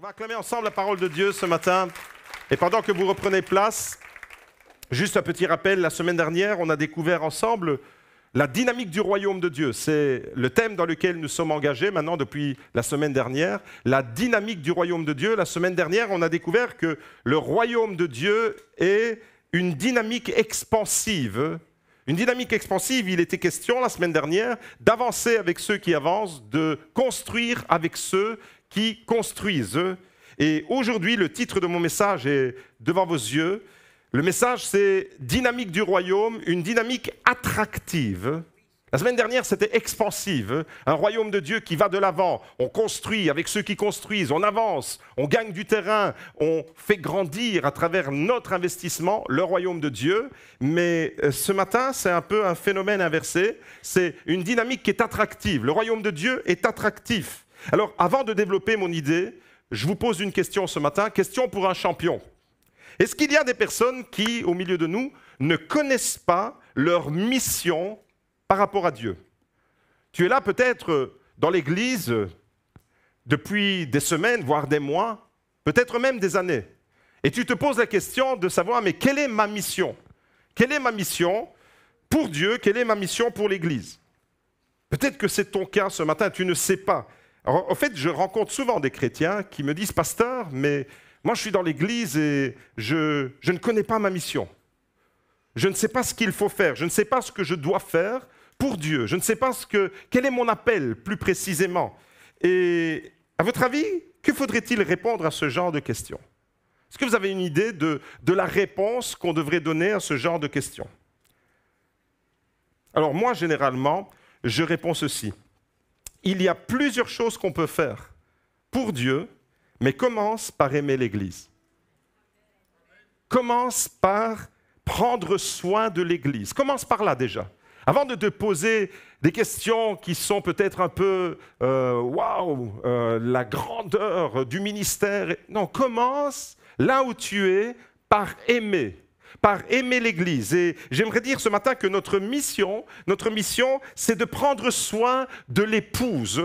va acclamer ensemble la parole de Dieu ce matin. Et pendant que vous reprenez place, juste un petit rappel, la semaine dernière, on a découvert ensemble la dynamique du royaume de Dieu. C'est le thème dans lequel nous sommes engagés maintenant depuis la semaine dernière. La dynamique du royaume de Dieu. La semaine dernière, on a découvert que le royaume de Dieu est une dynamique expansive. Une dynamique expansive, il était question la semaine dernière d'avancer avec ceux qui avancent, de construire avec ceux qui construisent. Et aujourd'hui, le titre de mon message est devant vos yeux. Le message, c'est « Dynamique du royaume », une dynamique attractive. La semaine dernière, c'était expansive, un royaume de Dieu qui va de l'avant. On construit avec ceux qui construisent, on avance, on gagne du terrain, on fait grandir à travers notre investissement le royaume de Dieu. Mais ce matin, c'est un peu un phénomène inversé. C'est une dynamique qui est attractive. Le royaume de Dieu est attractif. Alors, avant de développer mon idée, je vous pose une question ce matin, question pour un champion. Est-ce qu'il y a des personnes qui, au milieu de nous, ne connaissent pas leur mission par rapport à Dieu? Tu es là peut-être dans l'Église depuis des semaines, voire des mois, peut-être même des années. Et tu te poses la question de savoir, mais quelle est ma mission? Quelle est ma mission pour Dieu? Quelle est ma mission pour l'Église? Peut-être que c'est ton cas ce matin, tu ne sais pas. Alors, en fait, je rencontre souvent des chrétiens qui me disent « Pasteur, mais moi je suis dans l'Église et je ne connais pas ma mission. Je ne sais pas ce qu'il faut faire, je ne sais pas ce que je dois faire pour Dieu. Je ne sais pas quel est mon appel plus précisément. » Et à votre avis, que faudrait-il répondre à ce genre de questions? Est-ce que vous avez une idée de la réponse qu'on devrait donner à ce genre de questions? Alors moi, généralement, je réponds ceci. Il y a plusieurs choses qu'on peut faire pour Dieu, mais commence par aimer l'Église. Commence par prendre soin de l'Église. Commence par là déjà. Avant de te poser des questions qui sont peut-être un peu « waouh, la grandeur du ministère ». Non, commence là où tu es par aimer l'Église. Et j'aimerais dire ce matin que notre mission, c'est de prendre soin de l'épouse.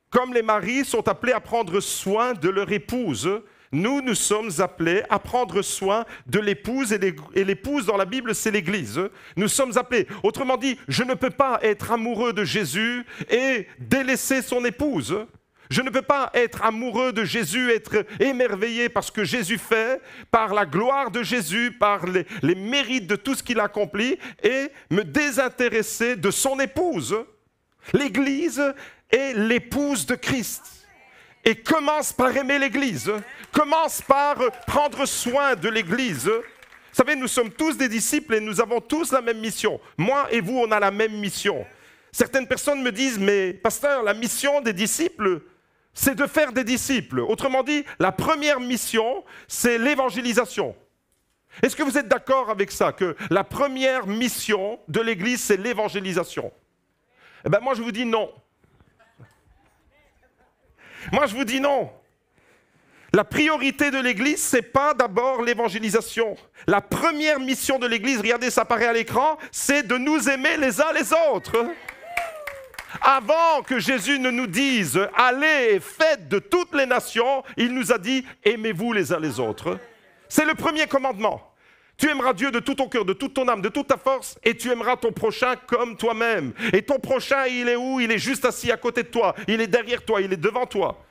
Comme les maris sont appelés à prendre soin de leur épouse, nous sommes appelés à prendre soin de l'épouse. Et l'épouse, dans la Bible, c'est l'Église. Nous sommes appelés. Autrement dit, je ne peux pas être amoureux de Jésus et délaisser son épouse. Je ne peux pas être amoureux de Jésus, être émerveillé par ce que Jésus fait, par la gloire de Jésus, par les mérites de tout ce qu'il accomplit, et me désintéresser de son épouse. L'Église est l'épouse de Christ. Et commence par aimer l'Église. Commence par prendre soin de l'Église. Vous savez, nous sommes tous des disciples et nous avons tous la même mission. Moi et vous, on a la même mission. Certaines personnes me disent, mais pasteur, la mission des disciples, c'est de faire des disciples. Autrement dit, la première mission, c'est l'évangélisation. Est-ce que vous êtes d'accord avec ça, que la première mission de l'Église, c'est l'évangélisation? Eh bien, moi, je vous dis non. Moi, je vous dis non. La priorité de l'Église, ce n'est pas d'abord l'évangélisation. La première mission de l'Église, regardez, ça apparaît à l'écran, c'est de nous aimer les uns les autres. Avant que Jésus ne nous dise « Allez et faites de toutes les nations », il nous a dit « Aimez-vous les uns les autres ». C'est le premier commandement. Tu aimeras Dieu de tout ton cœur, de toute ton âme, de toute ta force, et tu aimeras ton prochain comme toi-même. Et ton prochain, il est où? Il est juste assis à côté de toi, il est derrière toi, il est devant toi.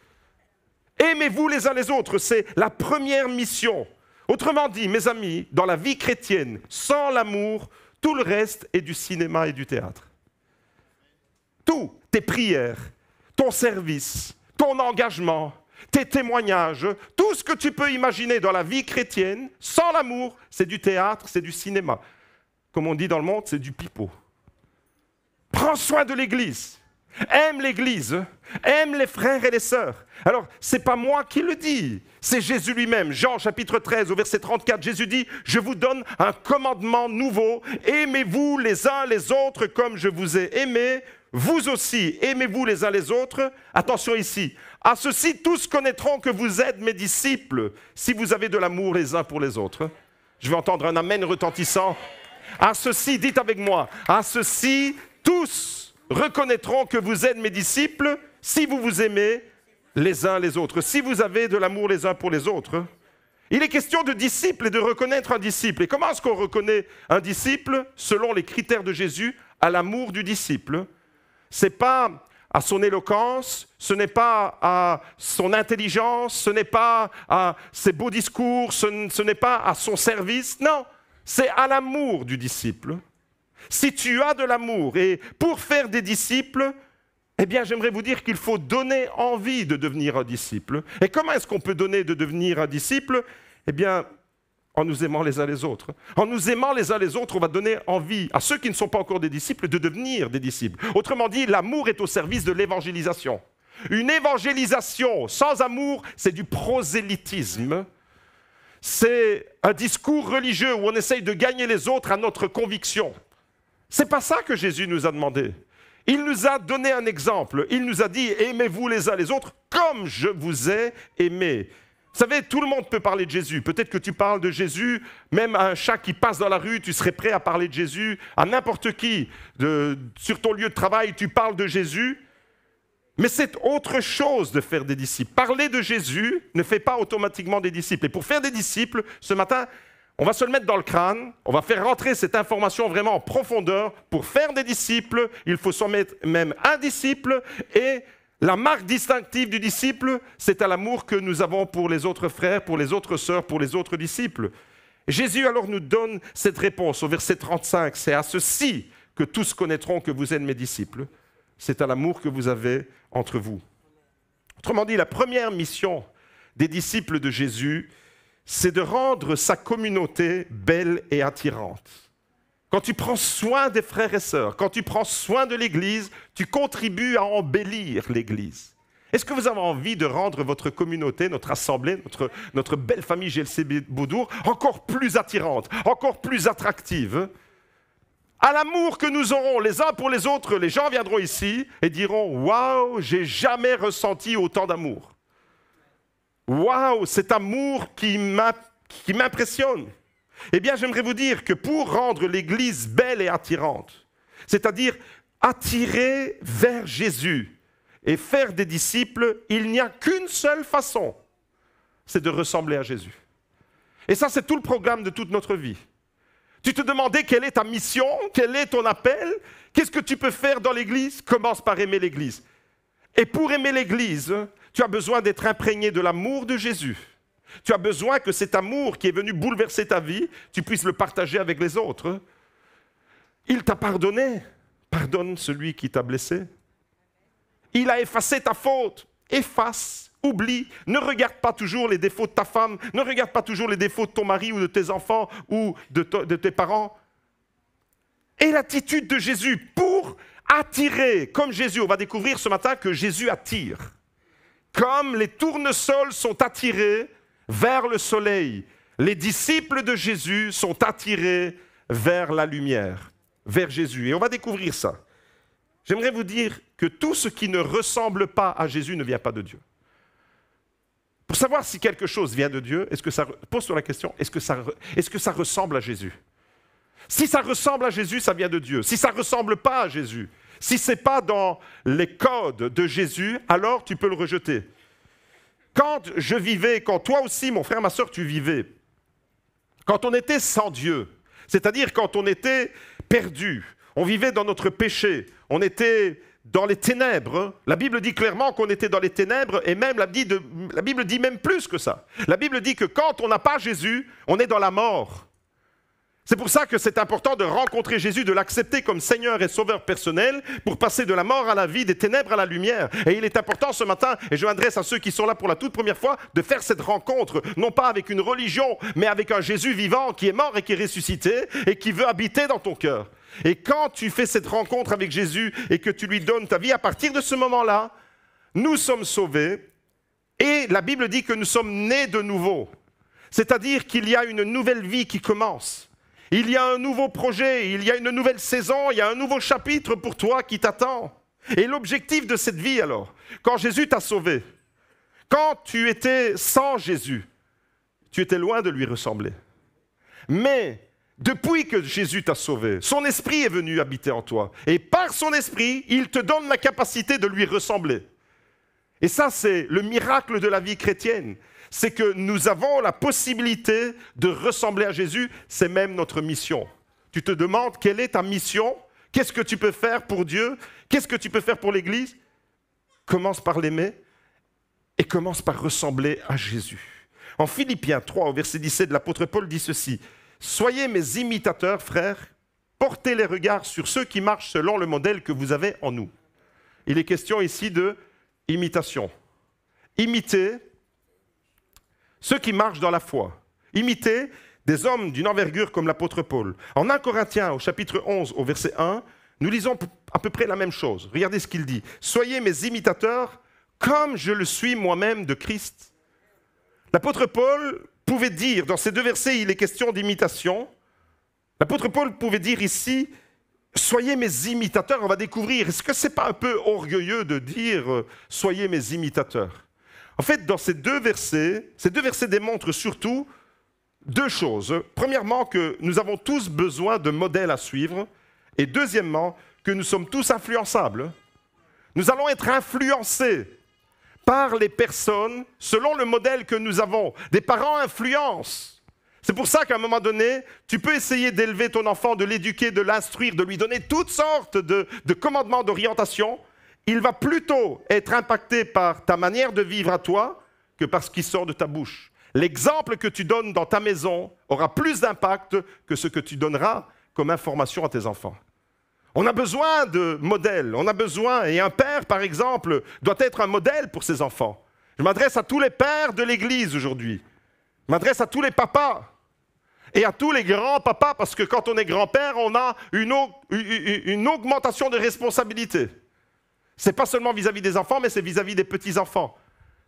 Aimez-vous les uns les autres, c'est la première mission. Autrement dit, mes amis, dans la vie chrétienne, sans l'amour, tout le reste est du cinéma et du théâtre. Tout, tes prières, ton service, ton engagement, tes témoignages, tout ce que tu peux imaginer dans la vie chrétienne, sans l'amour, c'est du théâtre, c'est du cinéma. Comme on dit dans le monde, c'est du pipeau. Prends soin de l'Église. Aime l'Église. Aime les frères et les sœurs. Alors, ce n'est pas moi qui le dis, c'est Jésus lui-même. Jean chapitre 13 au verset 34, Jésus dit « Je vous donne un commandement nouveau. Aimez-vous les uns les autres comme je vous ai aimés. Vous aussi, aimez-vous les uns les autres. » Attention ici. « À ceci, tous connaîtront que vous êtes mes disciples, si vous avez de l'amour les uns pour les autres. » Je vais entendre un amen retentissant. À ceci, dites avec moi, à ceci, tous reconnaîtront que vous êtes mes disciples, si vous vous aimez les uns les autres, si vous avez de l'amour les uns pour les autres. Il est question de disciple et de reconnaître un disciple. Et comment est-ce qu'on reconnaît un disciple selon les critères de Jésus à l'amour du disciple? Ce n'est pas à son éloquence, ce n'est pas à son intelligence, ce n'est pas à ses beaux discours, ce n'est pas à son service. Non, c'est à l'amour du disciple. Si tu as de l'amour, et pour faire des disciples, eh bien, j'aimerais vous dire qu'il faut donner envie de devenir un disciple. Et comment est-ce qu'on peut donner de devenir un disciple? Eh bien, en nous aimant les uns les autres. En nous aimant les uns les autres, on va donner envie à ceux qui ne sont pas encore des disciples de devenir des disciples. Autrement dit, l'amour est au service de l'évangélisation. Une évangélisation sans amour, c'est du prosélytisme. C'est un discours religieux où on essaye de gagner les autres à notre conviction. Ce n'est pas ça que Jésus nous a demandé. Il nous a donné un exemple. Il nous a dit « Aimez-vous les uns les autres comme je vous ai aimé ». Vous savez, tout le monde peut parler de Jésus. Peut-être que tu parles de Jésus, même à un chat qui passe dans la rue, tu serais prêt à parler de Jésus. À n'importe qui, sur ton lieu de travail, tu parles de Jésus. Mais c'est autre chose de faire des disciples. Parler de Jésus ne fait pas automatiquement des disciples. Et pour faire des disciples, ce matin, on va se le mettre dans le crâne, on va faire rentrer cette information vraiment en profondeur. Pour faire des disciples, il faut s'en mettre même un disciple. Et la marque distinctive du disciple, c'est à l'amour que nous avons pour les autres frères, pour les autres sœurs, pour les autres disciples. Jésus alors nous donne cette réponse au verset 35. C'est à ceci que tous connaîtront que vous êtes mes disciples. C'est à l'amour que vous avez entre vous. Autrement dit, la première mission des disciples de Jésus, c'est de rendre sa communauté belle et attirante. Quand tu prends soin des frères et sœurs, quand tu prends soin de l'Église, tu contribues à embellir l'Église. Est-ce que vous avez envie de rendre votre communauté, notre assemblée, notre belle famille GLC Beaudour encore plus attirante, encore plus attractive? À l'amour que nous aurons les uns pour les autres, les gens viendront ici et diront « Waouh, j'ai jamais ressenti autant d'amour. Waouh, cet amour qui m'impressionne. » Eh bien, j'aimerais vous dire que pour rendre l'Église belle et attirante, c'est-à-dire attirer vers Jésus et faire des disciples, il n'y a qu'une seule façon, c'est de ressembler à Jésus. Et ça, c'est tout le programme de toute notre vie. Tu te demandais quelle est ta mission, quel est ton appel, qu'est-ce que tu peux faire dans l'Église? Commence par aimer l'Église. Et pour aimer l'Église, tu as besoin d'être imprégné de l'amour de Jésus. Tu as besoin que cet amour qui est venu bouleverser ta vie, tu puisses le partager avec les autres. Il t'a pardonné. Pardonne celui qui t'a blessé. Il a effacé ta faute. Efface, oublie. Ne regarde pas toujours les défauts de ta femme. Ne regarde pas toujours les défauts de ton mari ou de tes enfants ou de tes parents. Et l'attitude de Jésus pour attirer, comme Jésus, on va découvrir ce matin que Jésus attire. Comme les tournesols sont attirés vers le soleil, les disciples de Jésus sont attirés vers la lumière, vers Jésus. Et on va découvrir ça. J'aimerais vous dire que tout ce qui ne ressemble pas à Jésus ne vient pas de Dieu. Pour savoir si quelque chose vient de Dieu, pose-toi la question, est-ce que ça ressemble à Jésus? Si ça ressemble à Jésus, ça vient de Dieu. Si ça ne ressemble pas à Jésus, si ce n'est pas dans les codes de Jésus, alors tu peux le rejeter. Quand je vivais, quand toi aussi, mon frère, ma sœur, tu vivais, quand on était sans Dieu, c'est-à-dire quand on était perdu, on vivait dans notre péché, on était dans les ténèbres. La Bible dit clairement qu'on était dans les ténèbres et même la Bible dit même plus que ça. La Bible dit que quand on n'a pas Jésus, on est dans la mort. C'est pour ça que c'est important de rencontrer Jésus, de l'accepter comme Seigneur et Sauveur personnel pour passer de la mort à la vie, des ténèbres à la lumière. Et il est important ce matin, et je m'adresse à ceux qui sont là pour la toute première fois, de faire cette rencontre, non pas avec une religion, mais avec un Jésus vivant qui est mort et qui est ressuscité et qui veut habiter dans ton cœur. Et quand tu fais cette rencontre avec Jésus et que tu lui donnes ta vie, à partir de ce moment-là, nous sommes sauvés et la Bible dit que nous sommes nés de nouveau. C'est-à-dire qu'il y a une nouvelle vie qui commence. Il y a un nouveau projet, il y a une nouvelle saison, il y a un nouveau chapitre pour toi qui t'attend. Et l'objectif de cette vie alors, quand Jésus t'a sauvé, quand tu étais sans Jésus, tu étais loin de lui ressembler. Mais depuis que Jésus t'a sauvé, son esprit est venu habiter en toi. Et par son esprit, il te donne la capacité de lui ressembler. Et ça, c'est le miracle de la vie chrétienne. C'est que nous avons la possibilité de ressembler à Jésus. C'est même notre mission. Tu te demandes quelle est ta mission? Qu'est-ce que tu peux faire pour Dieu? Qu'est-ce que tu peux faire pour l'Église? Commence par l'aimer et commence par ressembler à Jésus. En Philippiens 3, au verset 17, l'apôtre Paul dit ceci. « Soyez mes imitateurs, frères, portez les regards sur ceux qui marchent selon le modèle que vous avez en nous. » Il est question ici de imitation. Imitez ceux qui marchent dans la foi. Imitez des hommes d'une envergure comme l'apôtre Paul. En 1 Corinthiens, au chapitre 11, au verset 1, nous lisons à peu près la même chose. Regardez ce qu'il dit. « Soyez mes imitateurs comme je le suis moi-même de Christ. » L'apôtre Paul pouvait dire, dans ces deux versets, il est question d'imitation. L'apôtre Paul pouvait dire ici, « Soyez mes imitateurs », on va découvrir. Est-ce que ce n'est pas un peu orgueilleux de dire « Soyez mes imitateurs » ? En fait, dans ces deux versets démontrent surtout deux choses. Premièrement, que nous avons tous besoin de modèles à suivre. Et deuxièmement, que nous sommes tous influençables. Nous allons être influencés par les personnes selon le modèle que nous avons. Des parents influencent. C'est pour ça qu'à un moment donné, tu peux essayer d'élever ton enfant, de l'éduquer, de l'instruire, de lui donner toutes sortes de commandements d'orientation. Il va plutôt être impacté par ta manière de vivre à toi que par ce qui sort de ta bouche. L'exemple que tu donnes dans ta maison aura plus d'impact que ce que tu donneras comme information à tes enfants. On a besoin de modèles, on a besoin, et un père, par exemple, doit être un modèle pour ses enfants. Je m'adresse à tous les pères de l'Église aujourd'hui. Je m'adresse à tous les papas et à tous les grands-papas, parce que quand on est grand-père, on a une augmentation de responsabilité. Ce n'est pas seulement vis-à-vis des enfants, mais c'est vis-à-vis des petits-enfants.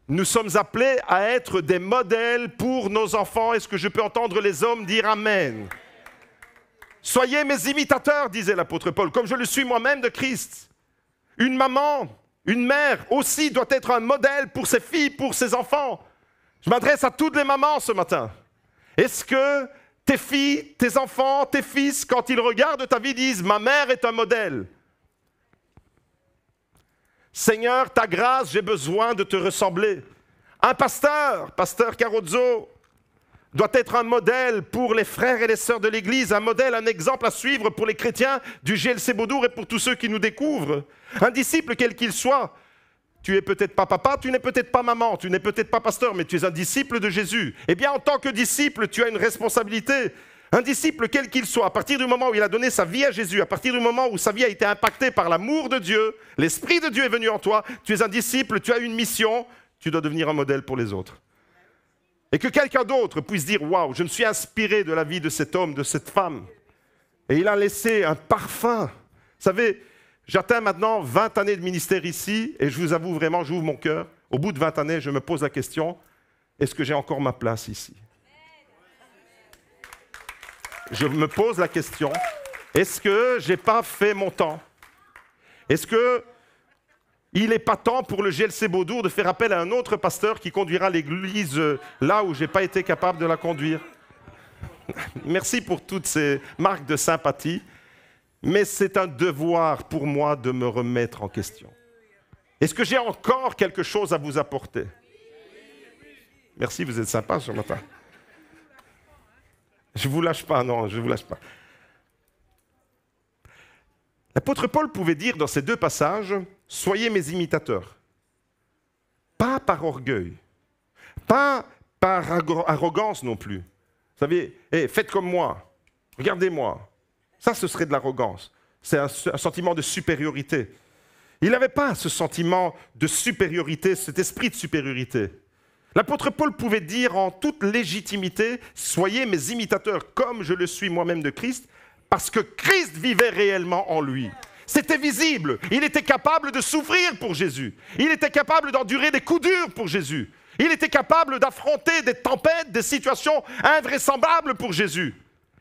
Nous sommes appelés à être des modèles pour nos enfants. Est-ce que je peux entendre les hommes dire Amen? Soyez mes imitateurs, disait l'apôtre Paul, comme je le suis moi-même de Christ. Une maman, une mère aussi doit être un modèle pour ses filles, pour ses enfants. Je m'adresse à toutes les mamans ce matin. Est-ce que tes filles, tes enfants, tes fils, quand ils regardent ta vie, disent « Ma mère est un modèle ». Seigneur, ta grâce, j'ai besoin de te ressembler. Un pasteur, pasteur Carozzo, doit être un modèle pour les frères et les sœurs de l'Église, un modèle, un exemple à suivre pour les chrétiens du GLC Beaudour et pour tous ceux qui nous découvrent. Un disciple, quel qu'il soit. Tu n'es peut-être pas papa, tu n'es peut-être pas maman, tu n'es peut-être pas pasteur, mais tu es un disciple de Jésus. Eh bien, en tant que disciple, tu as une responsabilité. Un disciple, quel qu'il soit, à partir du moment où il a donné sa vie à Jésus, à partir du moment où sa vie a été impactée par l'amour de Dieu, l'Esprit de Dieu est venu en toi, tu es un disciple, tu as une mission, tu dois devenir un modèle pour les autres. Et que quelqu'un d'autre puisse dire « Waouh, je me suis inspiré de la vie de cet homme, de cette femme. » Et il a laissé un parfum. Vous savez, j'atteins maintenant 20 années de ministère ici, et je vous avoue vraiment, j'ouvre mon cœur. Au bout de 20 années, je me pose la question, est-ce que j'ai encore ma place ici? Je me pose la question, est-ce que je n'ai pas fait mon temps? Est-ce qu'il n'est pas temps pour le GLC Beaudour de faire appel à un autre pasteur qui conduira l'église là où je n'ai pas été capable de la conduire? Merci pour toutes ces marques de sympathie, mais c'est un devoir pour moi de me remettre en question. Est-ce que j'ai encore quelque chose à vous apporter? Merci, vous êtes sympa ce matin. Je ne vous lâche pas, non, je ne vous lâche pas. L'apôtre Paul pouvait dire dans ces deux passages, « Soyez mes imitateurs ». Pas par orgueil, pas par arrogance non plus. Vous savez, hey, faites comme moi, regardez-moi. Ça, ce serait de l'arrogance. C'est un sentiment de supériorité. Il n'avait pas ce sentiment de supériorité, cet esprit de supériorité. L'apôtre Paul pouvait dire en toute légitimité, « Soyez mes imitateurs comme je le suis moi-même de Christ », parce que Christ vivait réellement en lui. C'était visible. Il était capable de souffrir pour Jésus. Il était capable d'endurer des coups durs pour Jésus. Il était capable d'affronter des tempêtes, des situations invraisemblables pour Jésus.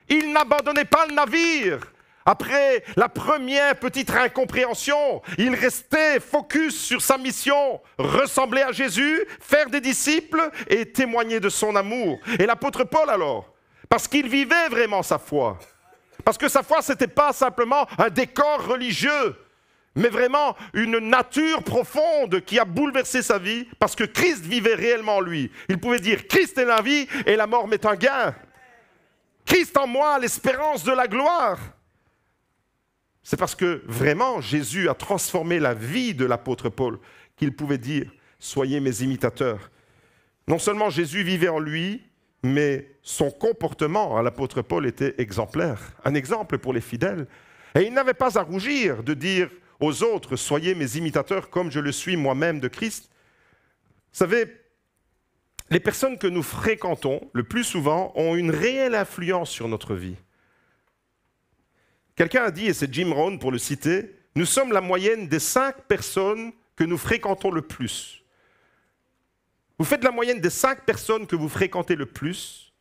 Il n'abandonnait pas le navire. Après la première petite incompréhension, il restait focus sur sa mission, ressembler à Jésus, faire des disciples et témoigner de son amour. Et l'apôtre Paul alors, parce qu'il vivait vraiment sa foi, parce que sa foi, ce n'était pas simplement un décor religieux, mais vraiment une nature profonde qui a bouleversé sa vie parce que Christ vivait réellement en lui. Il pouvait dire « Christ est la vie et la mort m'est un gain ». Christ en moi, l'espérance de la gloire. C'est parce que vraiment Jésus a transformé la vie de l'apôtre Paul qu'il pouvait dire « Soyez mes imitateurs ». Non seulement Jésus vivait en lui, mais son comportement à l'apôtre Paul était exemplaire, un exemple pour les fidèles. Et il n'avait pas à rougir de dire aux autres « Soyez mes imitateurs comme je le suis moi-même de Christ ». Vous savez, les personnes que nous fréquentons, le plus souvent, ont une réelle influence sur notre vie. Quelqu'un a dit, et c'est Jim Rohn pour le citer, « Nous sommes la moyenne des 5 personnes que nous fréquentons le plus ». Vous faites la moyenne des 5 personnes que vous fréquentez le plus,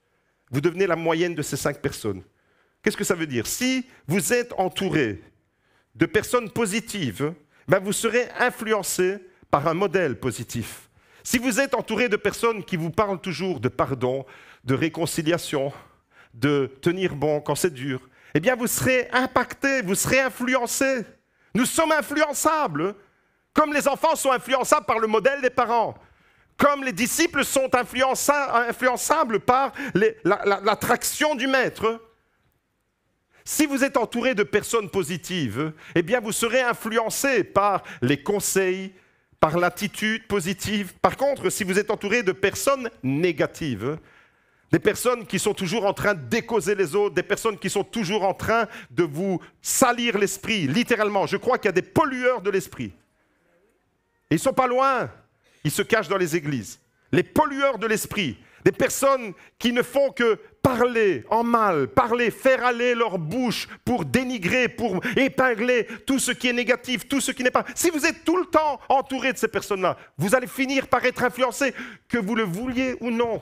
vous devenez la moyenne de ces 5 personnes. Qu'est-ce que ça veut dire? Si vous êtes entouré de personnes positives, ben vous serez influencé par un modèle positif. Si vous êtes entouré de personnes qui vous parlent toujours de pardon, de réconciliation, de tenir bon quand c'est dur, eh bien vous serez impacté, vous serez influencé. Nous sommes influençables, comme les enfants sont influençables par le modèle des parents. Comme les disciples sont influençables par l'attraction du maître. Si vous êtes entouré de personnes positives, eh bien vous serez influencé par les conseils, par l'attitude positive. Par contre, si vous êtes entouré de personnes négatives, des personnes qui sont toujours en train de décauser les autres, des personnes qui sont toujours en train de vous salir l'esprit, littéralement, je crois qu'il y a des pollueurs de l'esprit. Ils ne sont pas loin. Ils se cachent dans les églises. Les pollueurs de l'esprit, des personnes qui ne font que parler en mal, faire aller leur bouche pour dénigrer, pour épingler tout ce qui est négatif, tout ce qui n'est pas. Si vous êtes tout le temps entouré de ces personnes-là, vous allez finir par être influencé, que vous le vouliez ou non.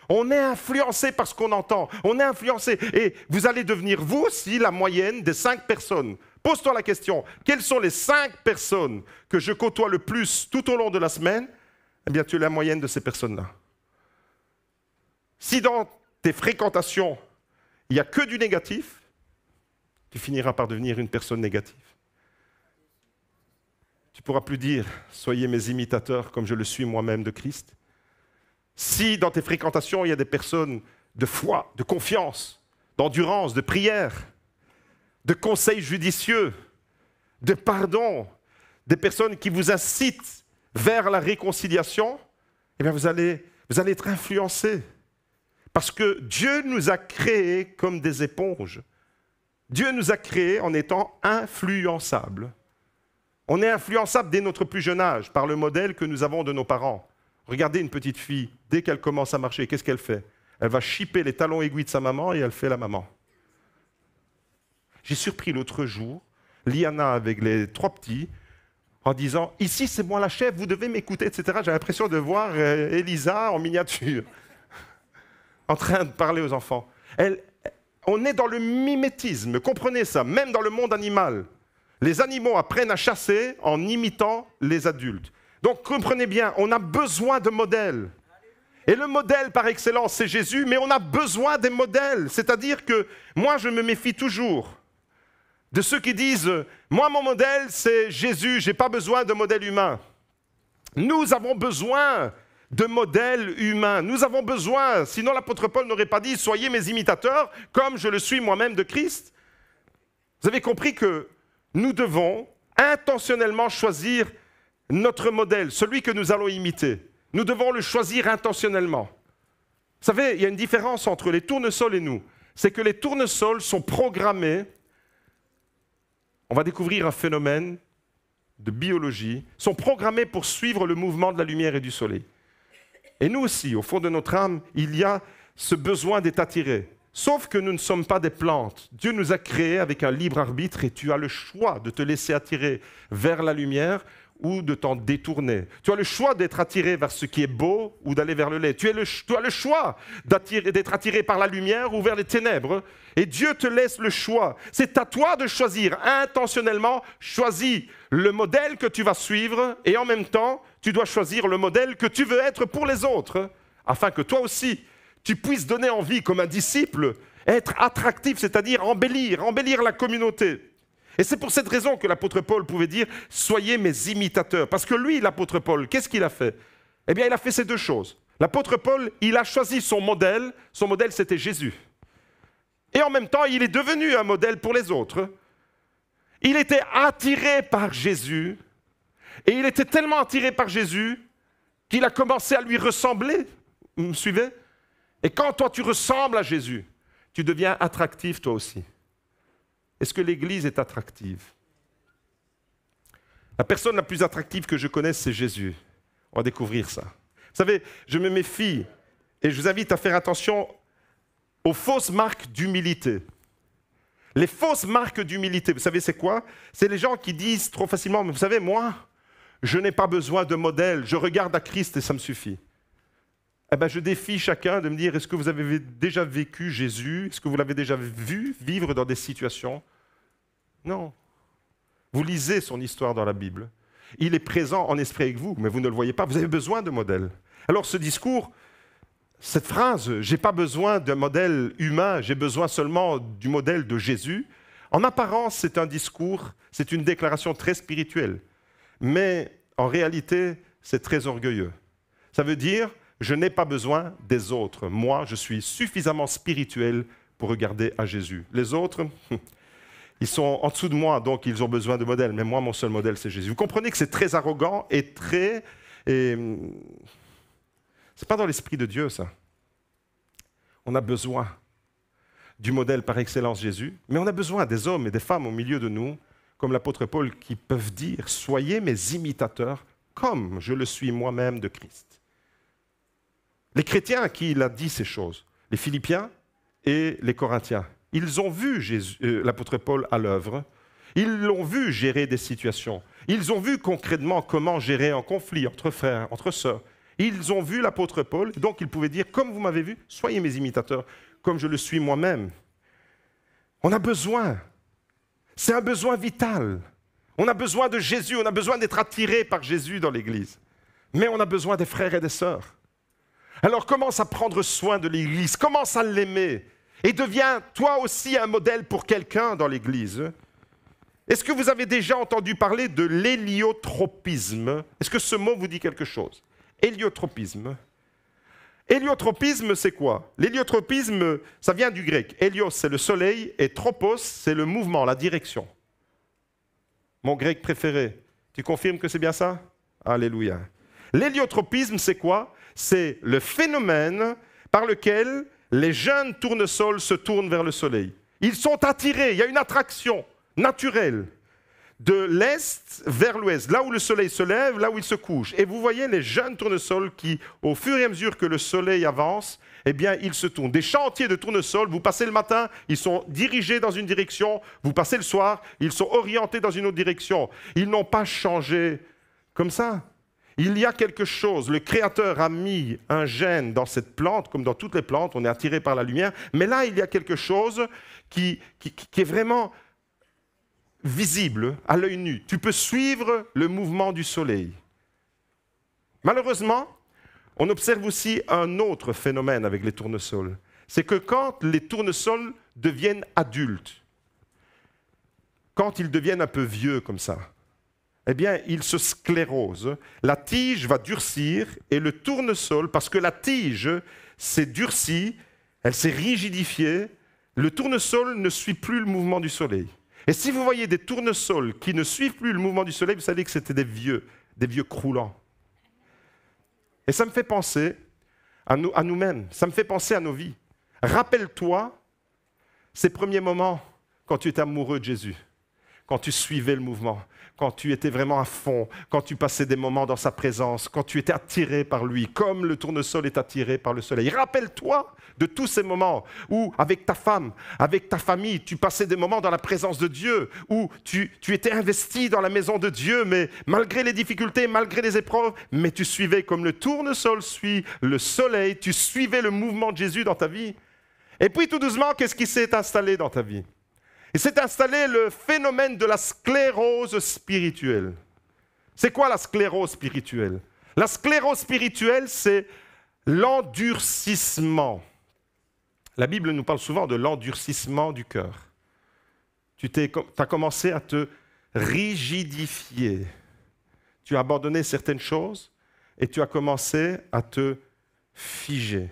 On est influencé par ce qu'on entend, on est influencé. Et vous allez devenir vous aussi la moyenne des 5 personnes. Pose-toi la question, quelles sont les 5 personnes que je côtoie le plus tout au long de la semaine? Eh bien, tu es la moyenne de ces personnes-là. Si dans tes fréquentations, il n'y a que du négatif, tu finiras par devenir une personne négative. Tu ne pourras plus dire « Soyez mes imitateurs comme je le suis moi-même de Christ ». Si dans tes fréquentations, il y a des personnes de foi, de confiance, d'endurance, de prière, de conseils judicieux, de pardon, des personnes qui vous incitent vers la réconciliation, eh bien vous allez être influencés. Parce que Dieu nous a créés comme des éponges. Dieu nous a créés en étant influençables. On est influençable dès notre plus jeune âge par le modèle que nous avons de nos parents. Regardez une petite fille, dès qu'elle commence à marcher, qu'est-ce qu'elle fait? Elle va chipper les talons aiguilles de sa maman et elle fait la maman. J'ai surpris l'autre jour Liana avec les 3 petits en disant « Ici, c'est moi la chef, vous devez m'écouter, etc. » J'ai l'impression de voir Elisa en miniature, en train de parler aux enfants. On est dans le mimétisme, comprenez ça, même dans le monde animal. Les animaux apprennent à chasser en imitant les adultes. Donc comprenez bien, on a besoin de modèles. Et le modèle par excellence, c'est Jésus, mais on a besoin des modèles. C'est-à-dire que moi, je me méfie toujours de ceux qui disent « Moi, mon modèle, c'est Jésus, je n'ai pas besoin de modèle humain. » Nous avons besoin de modèles humains. Nous avons besoin, sinon l'apôtre Paul n'aurait pas dit « Soyez mes imitateurs, comme je le suis moi-même de Christ. » Vous avez compris que nous devons intentionnellement choisir notre modèle, celui que nous allons imiter. Nous devons le choisir intentionnellement. Vous savez, il y a une différence entre les tournesols et nous. C'est que les tournesols sont programmés. On va découvrir un phénomène de biologie, sont programmés pour suivre le mouvement de la lumière et du soleil. Et nous aussi, au fond de notre âme, il y a ce besoin d'être attiré. Sauf que nous ne sommes pas des plantes. Dieu nous a créés avec un libre arbitre et tu as le choix de te laisser attirer vers la lumière ou de t'en détourner. Tu as le choix d'être attiré vers ce qui est beau ou d'aller vers le laid. Tu as le choix d'être attiré par la lumière ou vers les ténèbres. Et Dieu te laisse le choix. C'est à toi de choisir intentionnellement. Choisis le modèle que tu vas suivre et en même temps, tu dois choisir le modèle que tu veux être pour les autres, afin que toi aussi, tu puisses donner envie comme un disciple, être attractif, c'est-à-dire embellir la communauté. Et c'est pour cette raison que l'apôtre Paul pouvait dire « Soyez mes imitateurs ». Parce que lui, l'apôtre Paul, qu'est-ce qu'il a fait? Eh bien, il a fait ces deux choses. L'apôtre Paul, il a choisi son modèle c'était Jésus. Et en même temps, il est devenu un modèle pour les autres. Il était attiré par Jésus, et il était tellement attiré par Jésus qu'il a commencé à lui ressembler. Vous me suivez? Et quand toi tu ressembles à Jésus, tu deviens attractif toi aussi. Est-ce que l'Église est attractive? La personne la plus attractive que je connaisse, c'est Jésus. On va découvrir ça. Vous savez, je me méfie, et je vous invite à faire attention aux fausses marques d'humilité. Les fausses marques d'humilité, vous savez c'est quoi? C'est les gens qui disent trop facilement, mais vous savez, moi, je n'ai pas besoin de modèle, je regarde à Christ et ça me suffit. Eh bien, je défie chacun de me dire, est-ce que vous avez déjà vécu Jésus? Est-ce que vous l'avez déjà vu vivre dans des situations? Non. Vous lisez son histoire dans la Bible. Il est présent en esprit avec vous, mais vous ne le voyez pas. Vous avez besoin de modèle. Alors ce discours, cette phrase, j'ai pas besoin d'un modèle humain, j'ai besoin seulement du modèle de Jésus. En apparence, c'est un discours, c'est une déclaration très spirituelle. Mais en réalité, c'est très orgueilleux. Ça veut dire, je n'ai pas besoin des autres. Moi, je suis suffisamment spirituel pour regarder à Jésus. Les autres, ils sont en dessous de moi, donc ils ont besoin de modèles. Mais moi, mon seul modèle, c'est Jésus. Vous comprenez que c'est très arrogant et très... C'est pas dans l'esprit de Dieu, ça. On a besoin du modèle par excellence Jésus, mais on a besoin des hommes et des femmes au milieu de nous, comme l'apôtre Paul, qui peuvent dire « Soyez mes imitateurs, comme je le suis moi-même de Christ ». Les chrétiens à qui il a dit ces choses, les Philippiens et les Corinthiens, ils ont vu l'apôtre Paul à l'œuvre, ils l'ont vu gérer des situations, ils ont vu concrètement comment gérer un conflit entre frères, entre sœurs. Ils ont vu l'apôtre Paul, donc ils pouvaient dire, comme vous m'avez vu, soyez mes imitateurs, comme je le suis moi-même. On a besoin, c'est un besoin vital. On a besoin de Jésus, on a besoin d'être attiré par Jésus dans l'Église. Mais on a besoin des frères et des sœurs. Alors commence à prendre soin de l'Église, commence à l'aimer, et deviens toi aussi un modèle pour quelqu'un dans l'Église. Est-ce que vous avez déjà entendu parler de l'héliotropisme? Est-ce que ce mot vous dit quelque chose? Héliotropisme. Héliotropisme, c'est quoi? L'héliotropisme, ça vient du grec. Hélios, c'est le soleil, et tropos, c'est le mouvement, la direction. Mon grec préféré. Tu confirmes que c'est bien ça? Alléluia. L'héliotropisme, c'est quoi? C'est le phénomène par lequel les jeunes tournesols se tournent vers le soleil. Ils sont attirés, il y a une attraction naturelle de l'est vers l'ouest, là où le soleil se lève, là où il se couche. Et vous voyez les jeunes tournesols qui, au fur et à mesure que le soleil avance, eh bien, ils se tournent. Des chantiers de tournesols, vous passez le matin, ils sont dirigés dans une direction, vous passez le soir, ils sont orientés dans une autre direction. Ils n'ont pas changé comme ça. Il y a quelque chose, le Créateur a mis un gène dans cette plante, comme dans toutes les plantes, on est attiré par la lumière, mais là, il y a quelque chose qui est vraiment visible à l'œil nu. Tu peux suivre le mouvement du soleil. Malheureusement, on observe aussi un autre phénomène avec les tournesols. C'est que quand les tournesols deviennent adultes, quand ils deviennent un peu vieux comme ça, eh bien, ils se sclérosent. La tige va durcir et le tournesol, parce que la tige s'est durcie, elle s'est rigidifiée, le tournesol ne suit plus le mouvement du soleil. Et si vous voyez des tournesols qui ne suivent plus le mouvement du soleil, vous savez que c'était des vieux croulants. Et ça me fait penser à nous-mêmes, ça me fait penser à nos vies. Rappelle-toi ces premiers moments quand tu étais amoureux de Jésus, quand tu suivais le mouvement, quand tu étais vraiment à fond, quand tu passais des moments dans sa présence, quand tu étais attiré par lui, comme le tournesol est attiré par le soleil. Rappelle-toi de tous ces moments où, avec ta femme, avec ta famille, tu passais des moments dans la présence de Dieu, où tu étais investi dans la maison de Dieu, mais malgré les difficultés, malgré les épreuves, mais tu suivais comme le tournesol suit le soleil, tu suivais le mouvement de Jésus dans ta vie. Et puis tout doucement, qu'est-ce qui s'est installé dans ta vie? Et s'est installé le phénomène de la sclérose spirituelle. C'est quoi la sclérose spirituelle? La sclérose spirituelle, c'est l'endurcissement. La Bible nous parle souvent de l'endurcissement du cœur. Tu as commencé à te rigidifier. Tu as abandonné certaines choses et tu as commencé à te figer.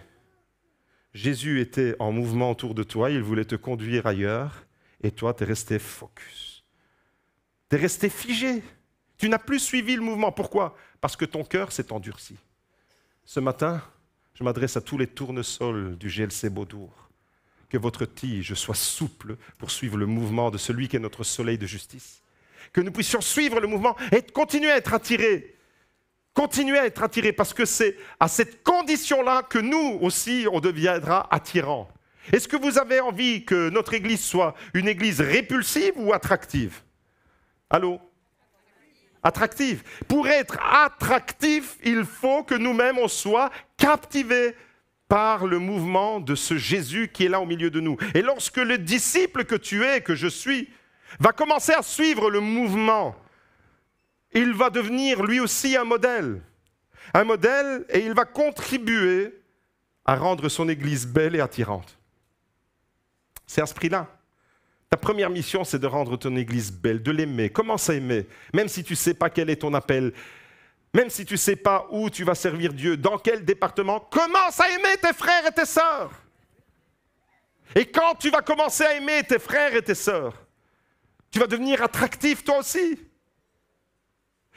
Jésus était en mouvement autour de toi, il voulait te conduire ailleurs et toi, tu es resté focus. Tu es resté figé. Tu n'as plus suivi le mouvement. Pourquoi? Parce que ton cœur s'est endurci. Ce matin, je m'adresse à tous les tournesols du GLC Beaudour. Que votre tige soit souple pour suivre le mouvement de celui qui est notre soleil de justice. Que nous puissions suivre le mouvement et continuer à être attirés. Continuer à être attirés parce que c'est à cette condition-là que nous aussi, on deviendra attirants. Est-ce que vous avez envie que notre église soit une église répulsive ou attractive? Allô? Attractive. Pour être attractif, il faut que nous-mêmes on soit captivés par le mouvement de ce Jésus qui est là au milieu de nous. Et lorsque le disciple que tu es, que je suis, va commencer à suivre le mouvement, il va devenir lui aussi un modèle. Un modèle et il va contribuer à rendre son église belle et attirante. C'est à ce prix-là. Ta première mission, c'est de rendre ton église belle, de l'aimer. Commence à aimer, même si tu ne sais pas quel est ton appel, même si tu ne sais pas où tu vas servir Dieu, dans quel département, commence à aimer tes frères et tes sœurs. Et quand tu vas commencer à aimer tes frères et tes sœurs, tu vas devenir attractif toi aussi.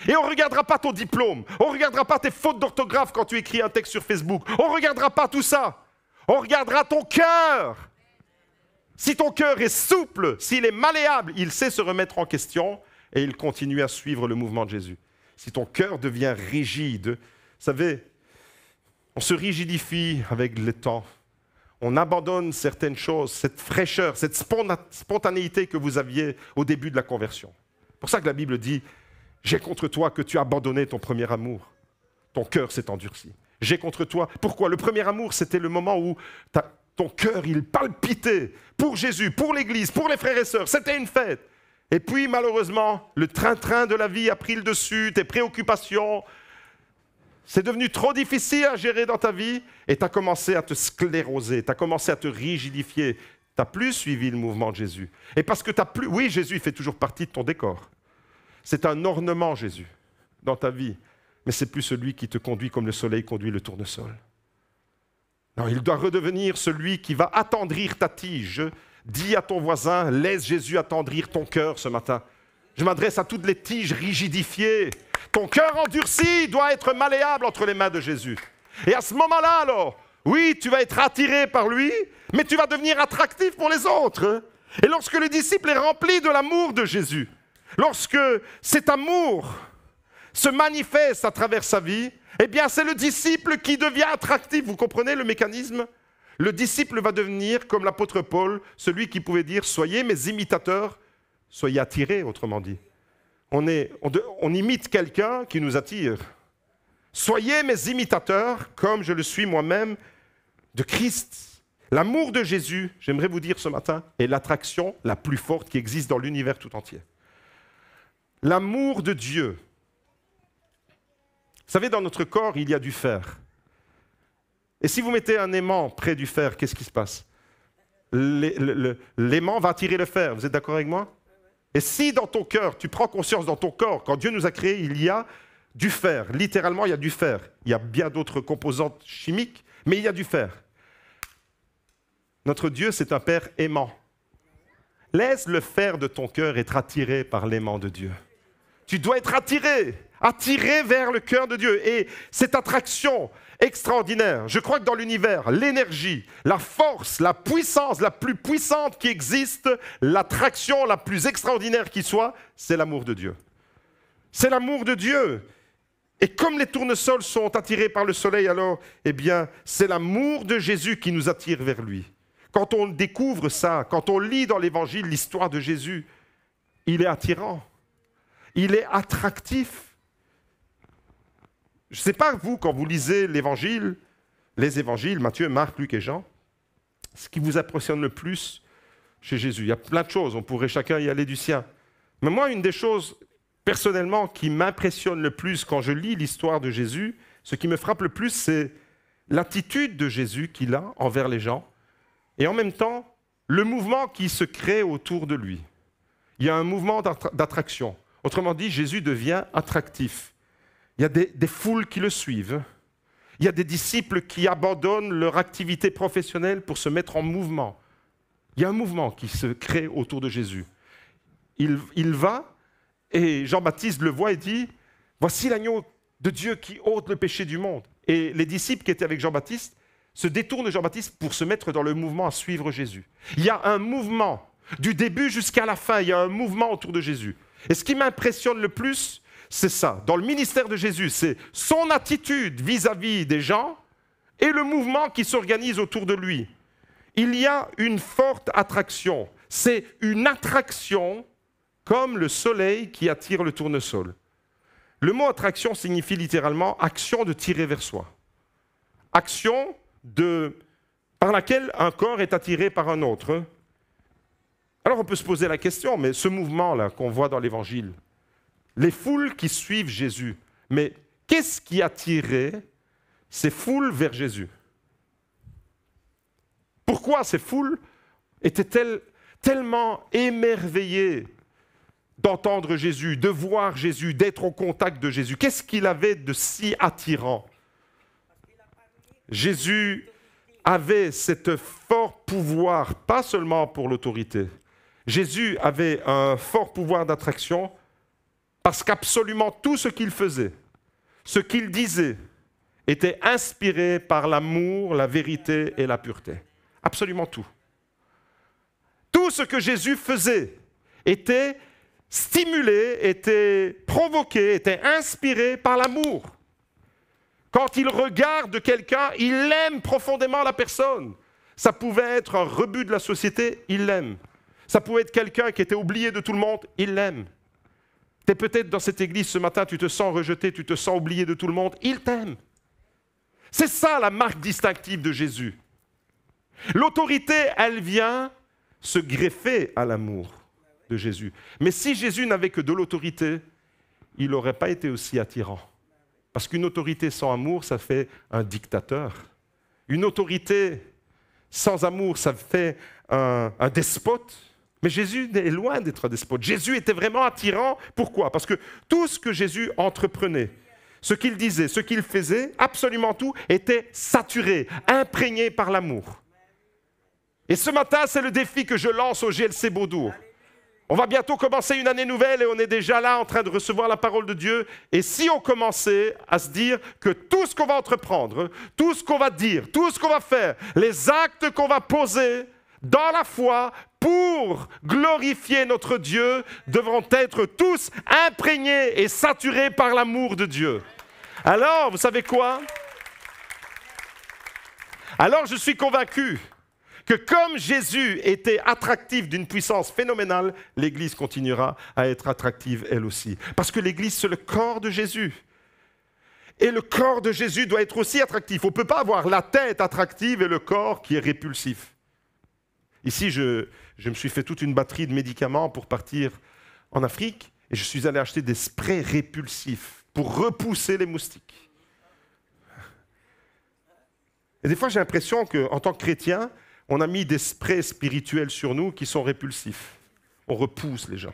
Et on ne regardera pas ton diplôme, on ne regardera pas tes fautes d'orthographe quand tu écris un texte sur Facebook, on ne regardera pas tout ça, on regardera ton cœur. Si ton cœur est souple, s'il est malléable, il sait se remettre en question et il continue à suivre le mouvement de Jésus. Si ton cœur devient rigide, vous savez, on se rigidifie avec le temps. On abandonne certaines choses, cette fraîcheur, cette spontanéité que vous aviez au début de la conversion. C'est pour ça que la Bible dit « J'ai contre toi que tu as abandonné ton premier amour. Ton cœur s'est endurci. J'ai contre toi. » Pourquoi? Le premier amour, c'était le moment où ton cœur, il palpitait pour Jésus, pour l'Église, pour les frères et sœurs. C'était une fête. Et puis, malheureusement, le train-train de la vie a pris le dessus, tes préoccupations. C'est devenu trop difficile à gérer dans ta vie et tu as commencé à te scléroser, tu as commencé à te rigidifier. Tu n'as plus suivi le mouvement de Jésus. Et parce que tu n'as plus... Oui, Jésus il fait toujours partie de ton décor. C'est un ornement, Jésus, dans ta vie. Mais ce n'est plus celui qui te conduit comme le soleil conduit le tournesol. Non, il doit redevenir celui qui va attendrir ta tige. Dis à ton voisin, laisse Jésus attendrir ton cœur ce matin. Je m'adresse à toutes les tiges rigidifiées. Ton cœur endurci doit être malléable entre les mains de Jésus. Et à ce moment-là, alors, oui, tu vas être attiré par lui, mais tu vas devenir attractif pour les autres. Et lorsque le disciple est rempli de l'amour de Jésus, lorsque cet amour se manifeste à travers sa vie, eh bien, c'est le disciple qui devient attractif. Vous comprenez le mécanisme? Le disciple va devenir, comme l'apôtre Paul, celui qui pouvait dire « Soyez mes imitateurs, soyez attirés », autrement dit. On imite quelqu'un qui nous attire. Soyez mes imitateurs, comme je le suis moi-même, de Christ. L'amour de Jésus, j'aimerais vous dire ce matin, est l'attraction la plus forte qui existe dans l'univers tout entier. L'amour de Dieu. Vous savez, dans notre corps, il y a du fer. Et si vous mettez un aimant près du fer, qu'est-ce qui se passe? L'aimant va attirer le fer. Vous êtes d'accord avec moi? Et si dans ton cœur, tu prends conscience dans ton corps, quand Dieu nous a créés, il y a du fer. Littéralement, il y a du fer. Il y a bien d'autres composantes chimiques, mais il y a du fer. Notre Dieu, c'est un Père aimant. Laisse le fer de ton cœur être attiré par l'aimant de Dieu. Tu dois être attiré vers le cœur de Dieu. Et cette attraction extraordinaire, je crois que dans l'univers, l'énergie, la force, la puissance la plus puissante qui existe, l'attraction la plus extraordinaire qui soit, c'est l'amour de Dieu. C'est l'amour de Dieu. Et comme les tournesols sont attirés par le soleil, alors, eh bien, c'est l'amour de Jésus qui nous attire vers lui. Quand on découvre ça, quand on lit dans l'Évangile l'histoire de Jésus, il est attirant. Il est attractif. Je ne sais pas, vous, quand vous lisez l'Évangile, les Évangiles, Matthieu, Marc, Luc et Jean, ce qui vous impressionne le plus chez Jésus. Il y a plein de choses, on pourrait chacun y aller du sien. Mais moi, une des choses, personnellement, qui m'impressionne le plus quand je lis l'histoire de Jésus, ce qui me frappe le plus, c'est l'attitude de Jésus qu'il a envers les gens, et en même temps, le mouvement qui se crée autour de lui. il y a un mouvement d'attraction. Autrement dit, Jésus devient attractif. Il y a des foules qui le suivent. Il y a des disciples qui abandonnent leur activité professionnelle pour se mettre en mouvement. Il y a un mouvement qui se crée autour de Jésus. Il va, et Jean-Baptiste le voit et dit, « Voici l'agneau de Dieu qui ôte le péché du monde. » Et les disciples qui étaient avec Jean-Baptiste se détournent de Jean-Baptiste pour se mettre dans le mouvement à suivre Jésus. Il y a un mouvement, du début jusqu'à la fin, il y a un mouvement autour de Jésus. Et ce qui m'impressionne le plus, c'est ça. Dans le ministère de Jésus, c'est son attitude vis-à-vis des gens et le mouvement qui s'organise autour de lui. Il y a une forte attraction. C'est une attraction comme le soleil qui attire le tournesol. Le mot attraction signifie littéralement action de tirer vers soi. Action par laquelle un corps est attiré par un autre. Alors on peut se poser la question, mais ce mouvement-là qu'on voit dans l'Évangile, les foules qui suivent Jésus, mais qu'est-ce qui attirait ces foules vers Jésus? Pourquoi ces foules étaient-elles tellement émerveillées d'entendre Jésus, de voir Jésus, d'être au contact de Jésus? Qu'est-ce qu'il avait de si attirant? Jésus avait cet fort pouvoir, pas seulement pour l'autorité. Jésus avait un fort pouvoir d'attraction parce qu'absolument tout ce qu'il faisait, ce qu'il disait, était inspiré par l'amour, la vérité et la pureté. Absolument tout. Tout ce que Jésus faisait était stimulé, était provoqué, était inspiré par l'amour. Quand il regarde quelqu'un, il aime profondément la personne. Ça pouvait être un rebut de la société, il l'aime. Ça pouvait être quelqu'un qui était oublié de tout le monde, il l'aime. Tu es peut-être dans cette église ce matin, tu te sens rejeté, tu te sens oublié de tout le monde, il t'aime. C'est ça la marque distinctive de Jésus. L'autorité, elle vient se greffer à l'amour de Jésus. Mais si Jésus n'avait que de l'autorité, il n'aurait pas été aussi attirant. Parce qu'une autorité sans amour, ça fait un dictateur. Une autorité sans amour, ça fait un despote. Mais Jésus est loin d'être un despote. Jésus était vraiment attirant. Pourquoi? Parce que tout ce que Jésus entreprenait, ce qu'il disait, ce qu'il faisait, absolument tout, était saturé, imprégné par l'amour. Et ce matin, c'est le défi que je lance au GLC Beaudour. On va bientôt commencer une année nouvelle et on est déjà là en train de recevoir la parole de Dieu. Et si on commençait à se dire que tout ce qu'on va entreprendre, tout ce qu'on va dire, tout ce qu'on va faire, les actes qu'on va poser dans la foi pour glorifier notre Dieu devront être tous imprégnés et saturés par l'amour de Dieu. Alors, vous savez quoi? Alors, je suis convaincu que comme Jésus était attractif d'une puissance phénoménale, l'Église continuera à être attractive elle aussi. Parce que l'Église, c'est le corps de Jésus. Et le corps de Jésus doit être aussi attractif. On ne peut pas avoir la tête attractive et le corps qui est répulsif. Ici, je me suis fait toute une batterie de médicaments pour partir en Afrique et je suis allé acheter des sprays répulsifs pour repousser les moustiques. Et des fois, j'ai l'impression qu'en tant que chrétien, on a mis des sprays spirituels sur nous qui sont répulsifs. On repousse les gens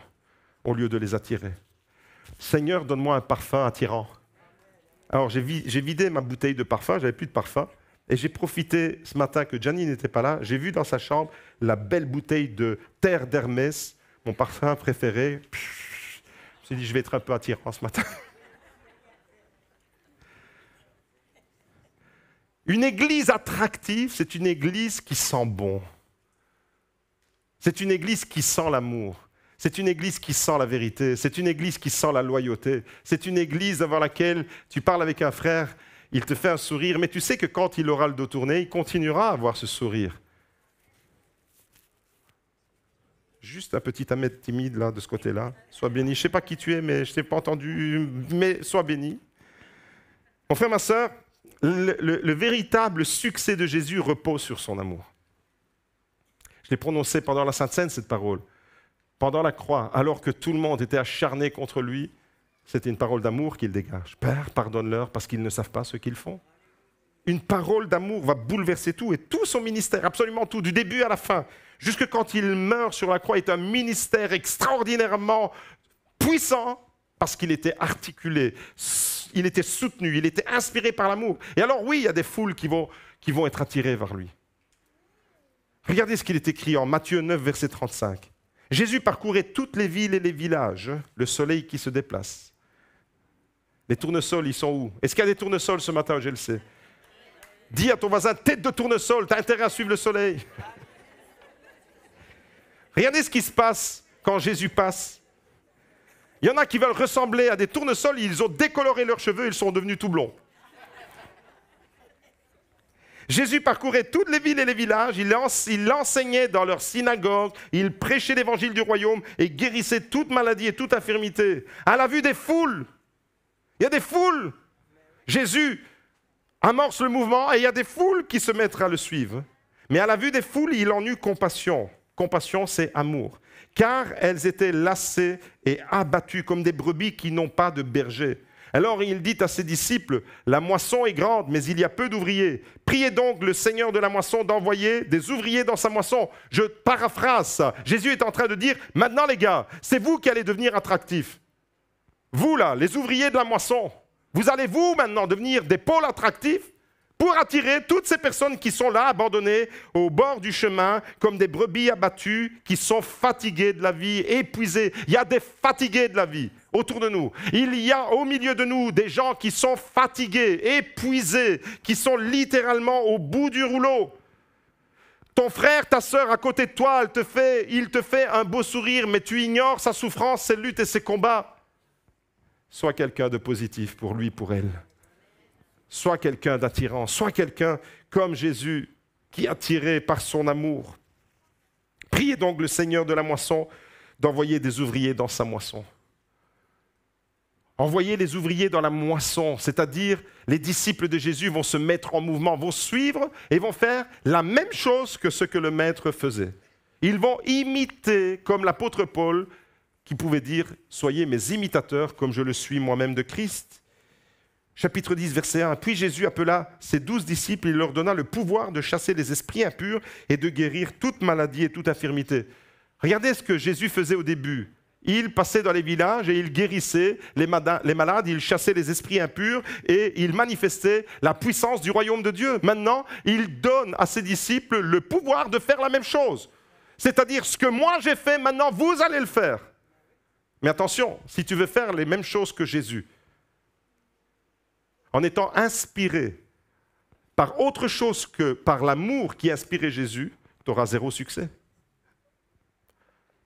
au lieu de les attirer. Seigneur, donne-moi un parfum attirant. Alors, j'ai vidé ma bouteille de parfum, j'avais plus de parfum. Et j'ai profité ce matin que Gianni n'était pas là. J'ai vu dans sa chambre la belle bouteille de terre d'Hermès, mon parfum préféré. Je me suis dit, je vais être un peu attirant ce matin. Une église attractive, c'est une église qui sent bon. C'est une église qui sent l'amour. C'est une église qui sent la vérité. C'est une église qui sent la loyauté. C'est une église devant laquelle tu parles avec un frère, il te fait un sourire, mais tu sais que quand il aura le dos tourné, il continuera à avoir ce sourire. Juste un petit Ahmed timide là, de ce côté-là. Sois béni. Je ne sais pas qui tu es, mais je ne t'ai pas entendu, mais sois béni. Mon frère, ma sœur, le véritable succès de Jésus repose sur son amour. Je l'ai prononcé pendant la Sainte Seine, cette parole. Pendant la croix, alors que tout le monde était acharné contre lui, c'était une parole d'amour qu'il dégage. Père, pardonne-leur parce qu'ils ne savent pas ce qu'ils font. Une parole d'amour va bouleverser tout et tout son ministère, absolument tout, du début à la fin. jusque quand il meurt sur la croix, est un ministère extraordinairement puissant parce qu'il était articulé, il était soutenu, il était inspiré par l'amour. Et alors oui, il y a des foules qui vont être attirées vers lui. Regardez ce qu'il est écrit en Matthieu 9, verset 35. Jésus parcourait toutes les villes et les villages, le soleil qui se déplace. Les tournesols, ils sont où? Est-ce qu'il y a des tournesols ce matin? Je le sais. Dis à ton voisin, tête de tournesol, tu as intérêt à suivre le soleil. Regardez ce qui se passe quand Jésus passe. Il y en a qui veulent ressembler à des tournesols, ils ont décoloré leurs cheveux, ils sont devenus tout blonds. Jésus parcourait toutes les villes et les villages, il enseignait dans leurs synagogues, il prêchait l'évangile du royaume et guérissait toute maladie et toute infirmité. À la vue des foules, il y a des foules. Jésus amorce le mouvement et il y a des foules qui se mettent à le suivre. Mais à la vue des foules, il en eut compassion. Compassion, c'est amour. Car elles étaient lassées et abattues comme des brebis qui n'ont pas de berger. Alors il dit à ses disciples, la moisson est grande, mais il y a peu d'ouvriers. Priez donc le Seigneur de la moisson d'envoyer des ouvriers dans sa moisson. Je paraphrase ça. Jésus est en train de dire, maintenant les gars, c'est vous qui allez devenir attractifs. Vous là, les ouvriers de la moisson, vous allez vous maintenant devenir des pôles attractifs pour attirer toutes ces personnes qui sont là, abandonnées au bord du chemin, comme des brebis abattues, qui sont fatiguées de la vie, épuisées. Il y a des fatigués de la vie autour de nous. Il y a au milieu de nous des gens qui sont fatigués, épuisés, qui sont littéralement au bout du rouleau. Ton frère, ta sœur à côté de toi, il te fait un beau sourire, mais tu ignores sa souffrance, ses luttes et ses combats. Sois quelqu'un de positif pour lui, pour elle. Sois quelqu'un d'attirant, sois quelqu'un comme Jésus qui est attiré par son amour. Priez donc le Seigneur de la moisson d'envoyer des ouvriers dans sa moisson. Envoyer les ouvriers dans la moisson, c'est-à-dire les disciples de Jésus vont se mettre en mouvement, vont suivre et vont faire la même chose que ce que le Maître faisait. Ils vont imiter, comme l'apôtre Paul, qui pouvait dire « Soyez mes imitateurs comme je le suis moi-même de Christ ». Chapitre 10, verset 1. Puis Jésus appela ses 12 disciples et leur donna le pouvoir de chasser les esprits impurs et de guérir toute maladie et toute infirmité. Regardez ce que Jésus faisait au début. Il passait dans les villages et il guérissait les malades, il chassait les esprits impurs et il manifestait la puissance du royaume de Dieu. Maintenant, il donne à ses disciples le pouvoir de faire la même chose. C'est-à-dire, ce que moi j'ai fait, maintenant vous allez le faire. Mais attention, si tu veux faire les mêmes choses que Jésus, en étant inspiré par autre chose que par l'amour qui inspirait Jésus, tu auras zéro succès.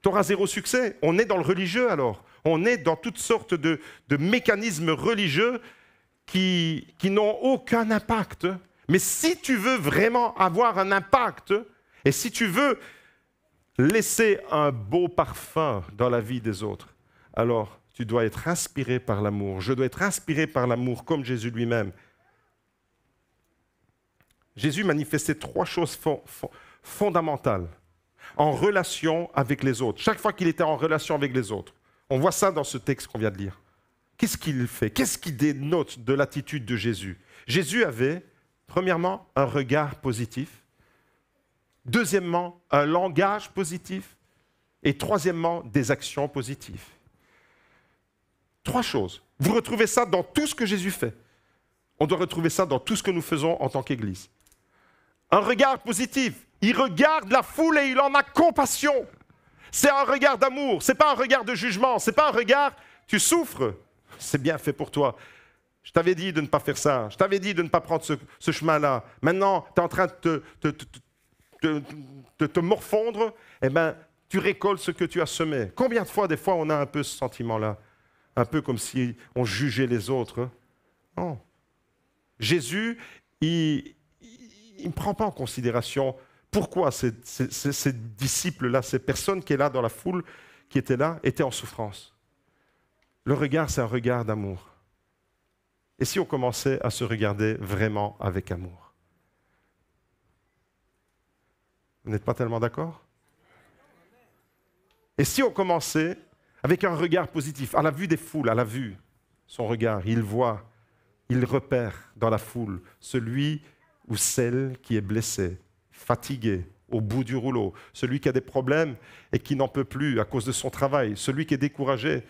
Tu auras zéro succès. On est dans le religieux alors. On est dans toutes sortes de mécanismes religieux qui n'ont aucun impact. Mais si tu veux vraiment avoir un impact, et si tu veux laisser un beau parfum dans la vie des autres, alors tu dois être inspiré par l'amour. Je dois être inspiré par l'amour comme Jésus lui-même. Jésus manifestait 3 choses fondamentales en relation avec les autres. Chaque fois qu'il était en relation avec les autres. On voit ça dans ce texte qu'on vient de lire. Qu'est-ce qu'il fait? Qu'est-ce qui dénote de l'attitude de Jésus? Jésus avait, premièrement, un regard positif. Deuxièmement, un langage positif. Et troisièmement, des actions positives. 3 choses. Vous retrouvez ça dans tout ce que Jésus fait. On doit retrouver ça dans tout ce que nous faisons en tant qu'Église. Un regard positif. Il regarde la foule et il en a compassion. C'est un regard d'amour. Ce n'est pas un regard de jugement. Ce n'est pas un regard, tu souffres. C'est bien fait pour toi. Je t'avais dit de ne pas faire ça. Je t'avais dit de ne pas prendre ce chemin-là. Maintenant, tu es en train de te morfondre. Eh bien, tu récoltes ce que tu as semé. Combien de fois, des fois, on a un peu ce sentiment-là? Un peu comme si on jugeait les autres. Non. Jésus, il ne prend pas en considération pourquoi ces disciples-là, ces personnes qui étaient là dans la foule, qui étaient là, étaient en souffrance. Le regard, c'est un regard d'amour. Et si on commençait à se regarder vraiment avec amour? Vous n'êtes pas tellement d'accord? Et si on commençait avec un regard positif, à la vue des foules, à la vue, son regard, il voit, il repère dans la foule celui ou celle qui est blessé, fatigué, au bout du rouleau, celui qui a des problèmes et qui n'en peut plus à cause de son travail, celui qui est découragé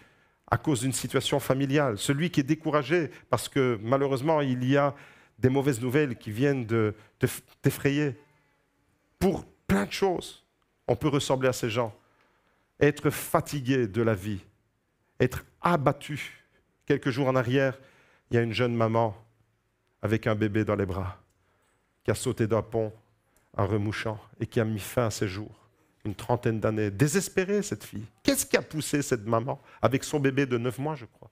à cause d'une situation familiale, celui qui est découragé parce que malheureusement il y a des mauvaises nouvelles qui viennent de t'effrayer. Pour plein de choses, on peut ressembler à ces gens, être fatigué de la vie, être abattu. Quelques jours en arrière, il y a une jeune maman avec un bébé dans les bras qui a sauté d'un pont en remouchant et qui a mis fin à ses jours. Une trentaine d'années, désespérée cette fille. Qu'est-ce qui a poussé cette maman, avec son bébé de 9 mois je crois,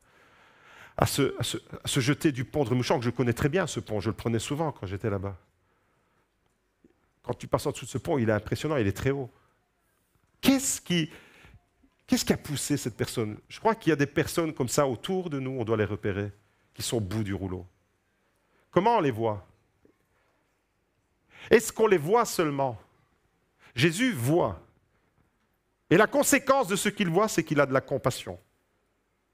à se jeter du pont de Remouchant, que je connais très bien ce pont, je le prenais souvent quand j'étais là-bas. Quand tu passes en dessous de ce pont, il est impressionnant, il est très haut. Qu'est-ce qui a poussé cette personne? Je crois qu'il y a des personnes comme ça autour de nous, on doit les repérer, qui sont au bout du rouleau. Comment on les voit? Est-ce qu'on les voit seulement? Jésus voit. Et la conséquence de ce qu'il voit, c'est qu'il a de la compassion.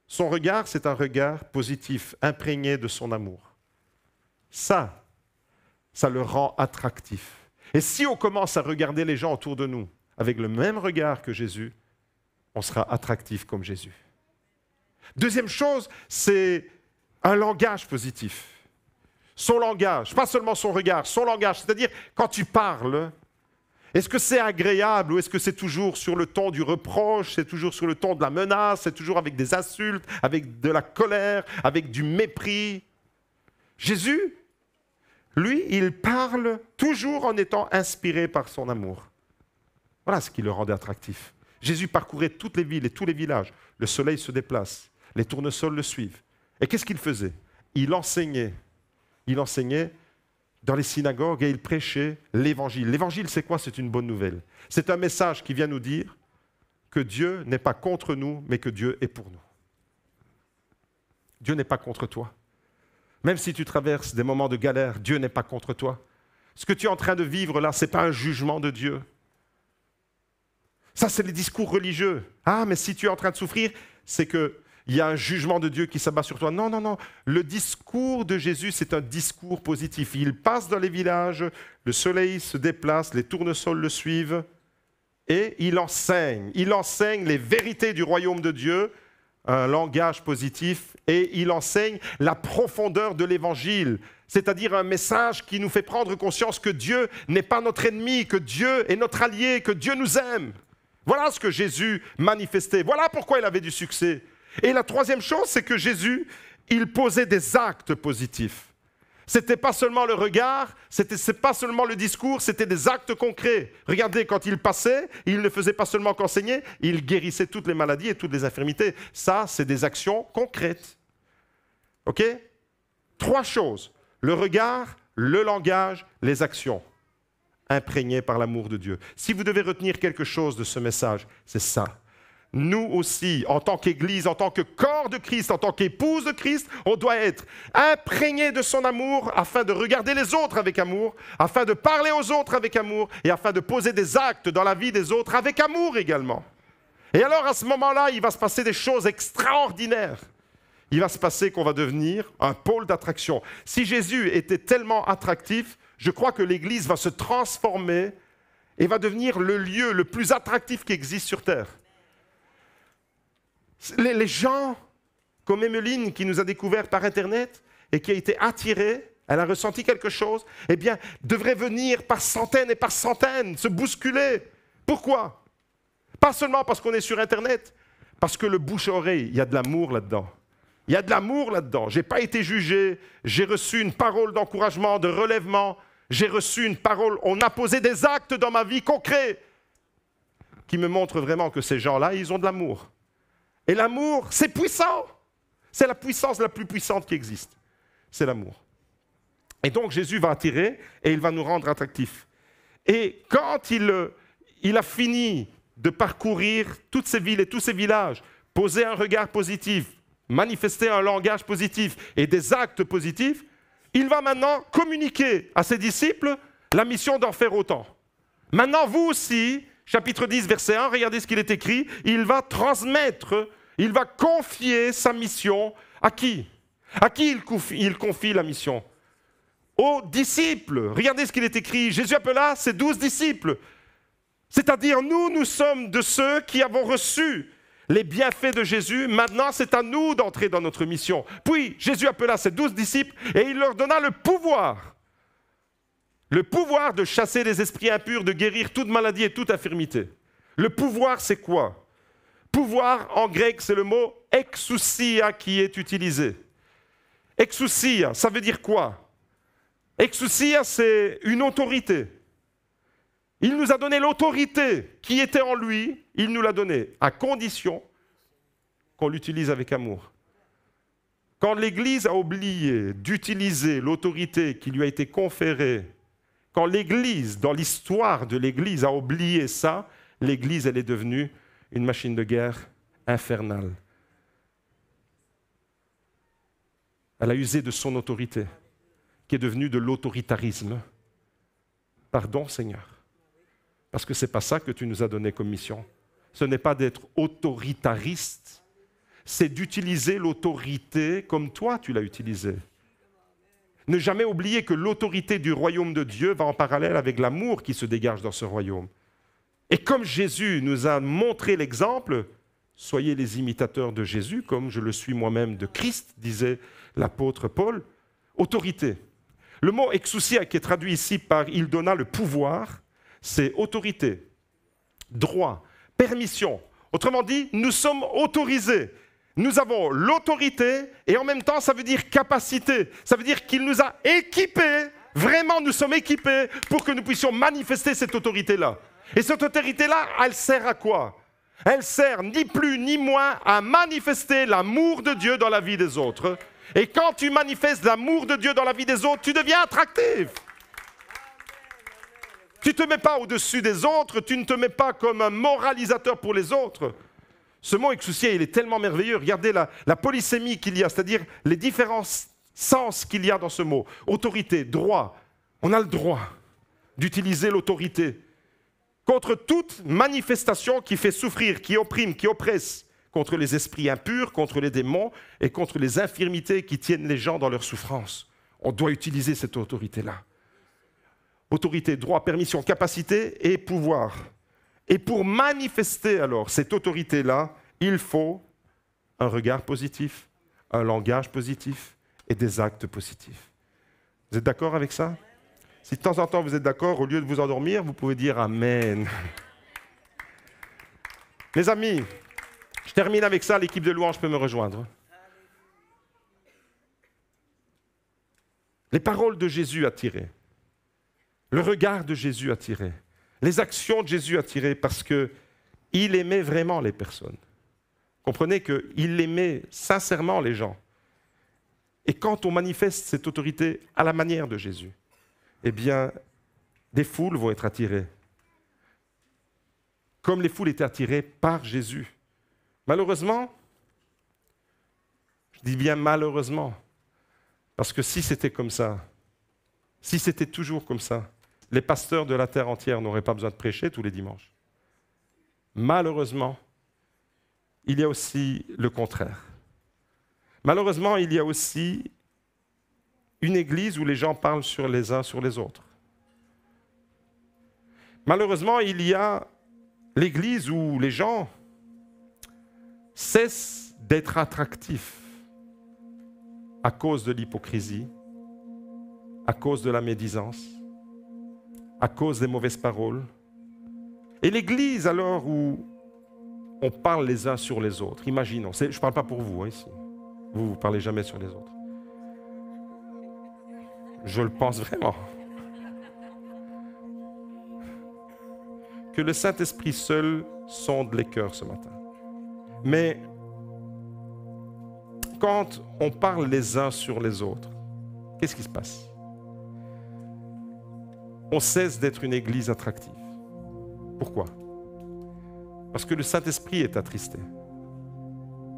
Son regard, c'est un regard positif, imprégné de son amour. Ça le rend attractif. Et si on commence à regarder les gens autour de nous avec le même regard que Jésus, on sera attractif comme Jésus. Deuxième chose, c'est un langage positif. Son langage, pas seulement son regard, son langage, c'est-à-dire quand tu parles, est-ce que c'est agréable ou est-ce que c'est toujours sur le ton du reproche, c'est toujours sur le ton de la menace, c'est toujours avec des insultes, avec de la colère, avec du mépris? Jésus, lui, il parle toujours en étant inspiré par son amour. Voilà ce qui le rendait attractif. Jésus parcourait toutes les villes et tous les villages. Le soleil se déplace, les tournesols le suivent. Et qu'est-ce qu'il faisait? Il enseignait. Il enseignait dans les synagogues et il prêchait l'Évangile. L'Évangile, c'est quoi? C'est une bonne nouvelle. C'est un message qui vient nous dire que Dieu n'est pas contre nous, mais que Dieu est pour nous. Dieu n'est pas contre toi. Même si tu traverses des moments de galère, Dieu n'est pas contre toi. Ce que tu es en train de vivre là, ce n'est pas un jugement de Dieu. Ça, c'est les discours religieux. Ah, mais si tu es en train de souffrir, c'est qu'il y a un jugement de Dieu qui s'abat sur toi. Non, non, non. Le discours de Jésus, c'est un discours positif. Il passe dans les villages, le soleil se déplace, les tournesols le suivent et il enseigne. Il enseigne les vérités du royaume de Dieu, un langage positif, et il enseigne la profondeur de l'Évangile, c'est-à-dire un message qui nous fait prendre conscience que Dieu n'est pas notre ennemi, que Dieu est notre allié, que Dieu nous aime. Voilà ce que Jésus manifestait. Voilà pourquoi il avait du succès. Et la troisième chose, c'est que Jésus, il posait des actes positifs. Ce n'était pas seulement le regard, ce n'était pas seulement le discours, c'était des actes concrets. Regardez, quand il passait, il ne faisait pas seulement qu'enseigner, il guérissait toutes les maladies et toutes les infirmités. Ça, c'est des actions concrètes. OK? 3 choses. Le regard, le langage, les actions. Imprégnées par l'amour de Dieu. Si vous devez retenir quelque chose de ce message, c'est ça. Nous aussi, en tant qu'Église, en tant que corps de Christ, en tant qu'épouse de Christ, on doit être imprégnés de son amour afin de regarder les autres avec amour, afin de parler aux autres avec amour et afin de poser des actes dans la vie des autres avec amour également. Et alors à ce moment-là, il va se passer des choses extraordinaires. Il va se passer qu'on va devenir un pôle d'attraction. Si Jésus était tellement attractif, je crois que l'Église va se transformer et va devenir le lieu le plus attractif qui existe sur Terre. Les gens, comme Emeline qui nous a découvert par Internet et qui a été attirée, elle a ressenti quelque chose, eh bien, devraient venir par centaines et par centaines, se bousculer. Pourquoi? Pas seulement parce qu'on est sur Internet, parce que le bouche-oreille, il y a de l'amour là-dedans. Il y a de l'amour là-dedans. Je n'ai pas été jugé, j'ai reçu une parole d'encouragement, de relèvement, j'ai reçu une parole, on a posé des actes dans ma vie concrets qui me montrent vraiment que ces gens-là, ils ont de l'amour. Et l'amour, c'est puissant. C'est la puissance la plus puissante qui existe. C'est l'amour. Et donc Jésus va attirer et il va nous rendre attractifs. Et quand il a fini de parcourir toutes ces villes et tous ces villages, poser un regard positif, manifester un langage positif et des actes positifs, il va maintenant communiquer à ses disciples la mission d'en faire autant. Maintenant, vous aussi, chapitre 10, verset 1, regardez ce qu'il est écrit, il va transmettre, il va confier sa mission à qui? À qui il confie la mission? Aux disciples. Regardez ce qu'il est écrit, Jésus appela ses 12 disciples. C'est-à-dire, nous sommes de ceux qui avons reçu les bienfaits de Jésus. Maintenant, c'est à nous d'entrer dans notre mission. Puis, Jésus appela ses 12 disciples et il leur donna le pouvoir. Le pouvoir de chasser les esprits impurs, de guérir toute maladie et toute infirmité. Le pouvoir, c'est quoi? Pouvoir, en grec, c'est le mot « exousia » qui est utilisé. Exousia, ça veut dire quoi? Exousia, c'est une autorité. Il nous a donné l'autorité qui était en lui, il nous l'a donnée, à condition qu'on l'utilise avec amour. Quand l'Église a oublié d'utiliser l'autorité qui lui a été conférée, quand l'Église, dans l'histoire de l'Église, a oublié ça, l'Église, elle est devenue une machine de guerre infernale. Elle a usé de son autorité, qui est devenue de l'autoritarisme. Pardon, Seigneur. Parce que ce n'est pas ça que tu nous as donné comme mission. Ce n'est pas d'être autoritariste, c'est d'utiliser l'autorité comme toi tu l'as utilisée. Ne jamais oublier que l'autorité du royaume de Dieu va en parallèle avec l'amour qui se dégage dans ce royaume. Et comme Jésus nous a montré l'exemple, soyez les imitateurs de Jésus, comme je le suis moi-même de Christ, disait l'apôtre Paul. Autorité. Le mot exousia qui est traduit ici par « il donna le pouvoir », c'est autorité, droit, permission. Autrement dit, nous sommes autorisés. Nous avons l'autorité et en même temps, ça veut dire capacité. Ça veut dire qu'il nous a équipés, vraiment nous sommes équipés pour que nous puissions manifester cette autorité-là. Et cette autorité-là, elle sert à quoi? Elle sert ni plus ni moins à manifester l'amour de Dieu dans la vie des autres. Et quand tu manifestes l'amour de Dieu dans la vie des autres, tu deviens attractif. Tu ne te mets pas au-dessus des autres, tu ne te mets pas comme un moralisateur pour les autres. Ce mot exousia, il est tellement merveilleux. Regardez la polysémie qu'il y a, c'est-à-dire les différents sens qu'il y a dans ce mot. Autorité, droit. On a le droit d'utiliser l'autorité contre toute manifestation qui fait souffrir, qui opprime, qui oppresse, contre les esprits impurs, contre les démons et contre les infirmités qui tiennent les gens dans leur souffrance. On doit utiliser cette autorité-là. Autorité, droit, permission, capacité et pouvoir. Et pour manifester alors cette autorité-là, il faut un regard positif, un langage positif et des actes positifs. Vous êtes d'accord avec ça? Si de temps en temps vous êtes d'accord, au lieu de vous endormir, vous pouvez dire Amen. Mes amis, je termine avec ça, l'équipe de louange peut me rejoindre. Les paroles de Jésus attirées. Le regard de Jésus attiré, les actions de Jésus attirées parce qu'il aimait vraiment les personnes. Comprenez qu'il aimait sincèrement les gens. Et quand on manifeste cette autorité à la manière de Jésus, eh bien, des foules vont être attirées. Comme les foules étaient attirées par Jésus. Malheureusement, je dis bien malheureusement, parce que si c'était comme ça, si c'était toujours comme ça, les pasteurs de la terre entière n'auraient pas besoin de prêcher tous les dimanches. Malheureusement, il y a aussi le contraire. Malheureusement, il y a aussi une église où les gens parlent sur les uns sur les autres. Malheureusement, il y a l'église où les gens cessent d'être attractifs à cause de l'hypocrisie, à cause de la médisance, à cause des mauvaises paroles. Et l'église, alors, où on parle les uns sur les autres, imaginons, je ne parle pas pour vous, ici. Vous ne parlez jamais sur les autres. Je le pense vraiment. Que le Saint-Esprit seul sonde les cœurs ce matin. Mais quand on parle les uns sur les autres, qu'est-ce qui se passe? On cesse d'être une église attractive. Pourquoi? Parce que le Saint-Esprit est attristé.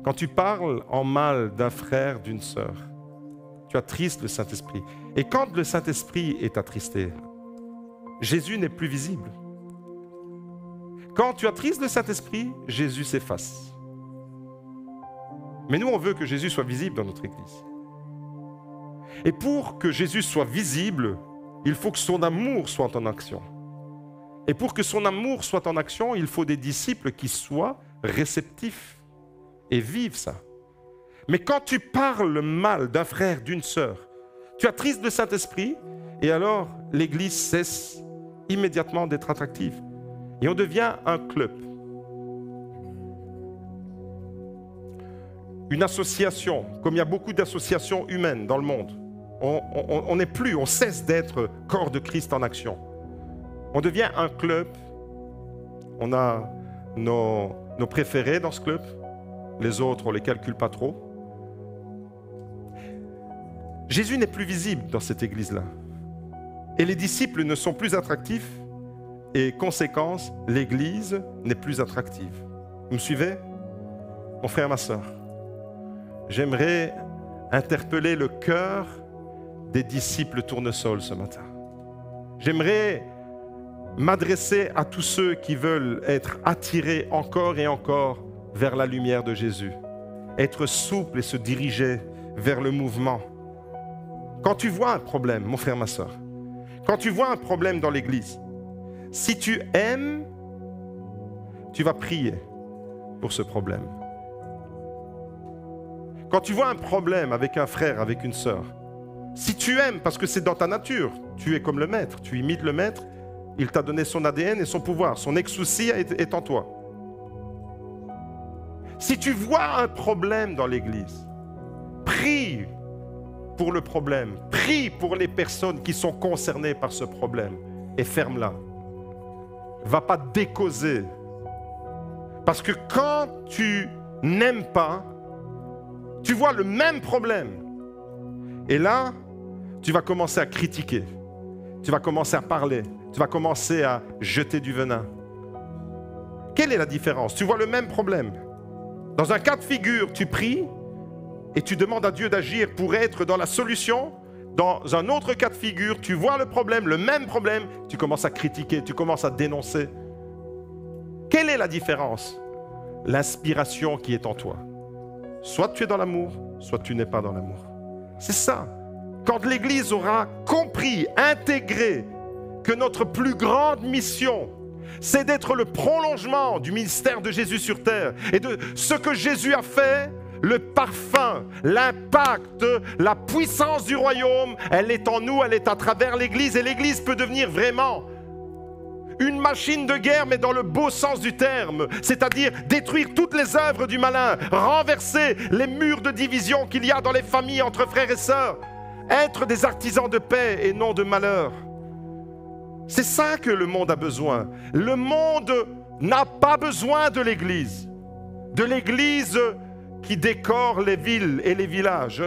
Quand tu parles en mal d'un frère, d'une sœur, tu attristes le Saint-Esprit. Et quand le Saint-Esprit est attristé, Jésus n'est plus visible. Quand tu attristes le Saint-Esprit, Jésus s'efface. Mais nous, on veut que Jésus soit visible dans notre Église. Et pour que Jésus soit visible, il faut que son amour soit en action. Et pour que son amour soit en action, il faut des disciples qui soient réceptifs et vivent ça. Mais quand tu parles mal d'un frère, d'une sœur, tu attristes le Saint-Esprit et alors l'Église cesse immédiatement d'être attractive. Et on devient un club. Une association, comme il y a beaucoup d'associations humaines dans le monde. On n'est plus, on cesse d'être corps de Christ en action. On devient un club. On a nos préférés dans ce club. Les autres, on ne les calcule pas trop. Jésus n'est plus visible dans cette église-là. Et les disciples ne sont plus attractifs. Et conséquence, l'église n'est plus attractive. Vous me suivez? Mon frère, ma sœur, j'aimerais interpeller le cœur des disciples tournesol ce matin. J'aimerais m'adresser à tous ceux qui veulent être attirés encore et encore vers la lumière de Jésus. Être souple et se diriger vers le mouvement. Quand tu vois un problème, mon frère, ma sœur, quand tu vois un problème dans l'église, si tu aimes, tu vas prier pour ce problème. Quand tu vois un problème avec un frère, avec une sœur, si tu aimes, parce que c'est dans ta nature, tu es comme le maître, tu imites le maître, il t'a donné son ADN et son pouvoir, son exousia est en toi. Si tu vois un problème dans l'église, prie pour le problème, prie pour les personnes qui sont concernées par ce problème et ferme-la. Va pas décauser. Parce que quand tu n'aimes pas, tu vois le même problème. Et là, tu vas commencer à critiquer. Tu vas commencer à parler. Tu vas commencer à jeter du venin. Quelle est la différence? Tu vois le même problème. Dans un cas de figure, tu pries et tu demandes à Dieu d'agir pour être dans la solution. Dans un autre cas de figure, tu vois le problème, le même problème, tu commences à critiquer, tu commences à dénoncer. Quelle est la différence? L'inspiration qui est en toi. Soit tu es dans l'amour, soit tu n'es pas dans l'amour. C'est ça. Quand l'Église aura compris, intégré que notre plus grande mission, c'est d'être le prolongement du ministère de Jésus sur terre et de ce que Jésus a fait, le parfum, l'impact, la puissance du royaume, elle est en nous, elle est à travers l'Église et l'Église peut devenir vraiment une machine de guerre, mais dans le beau sens du terme, c'est-à-dire détruire toutes les œuvres du malin, renverser les murs de division qu'il y a dans les familles entre frères et sœurs, être des artisans de paix et non de malheur. C'est ça que le monde a besoin. Le monde n'a pas besoin de l'Église qui décore les villes et les villages.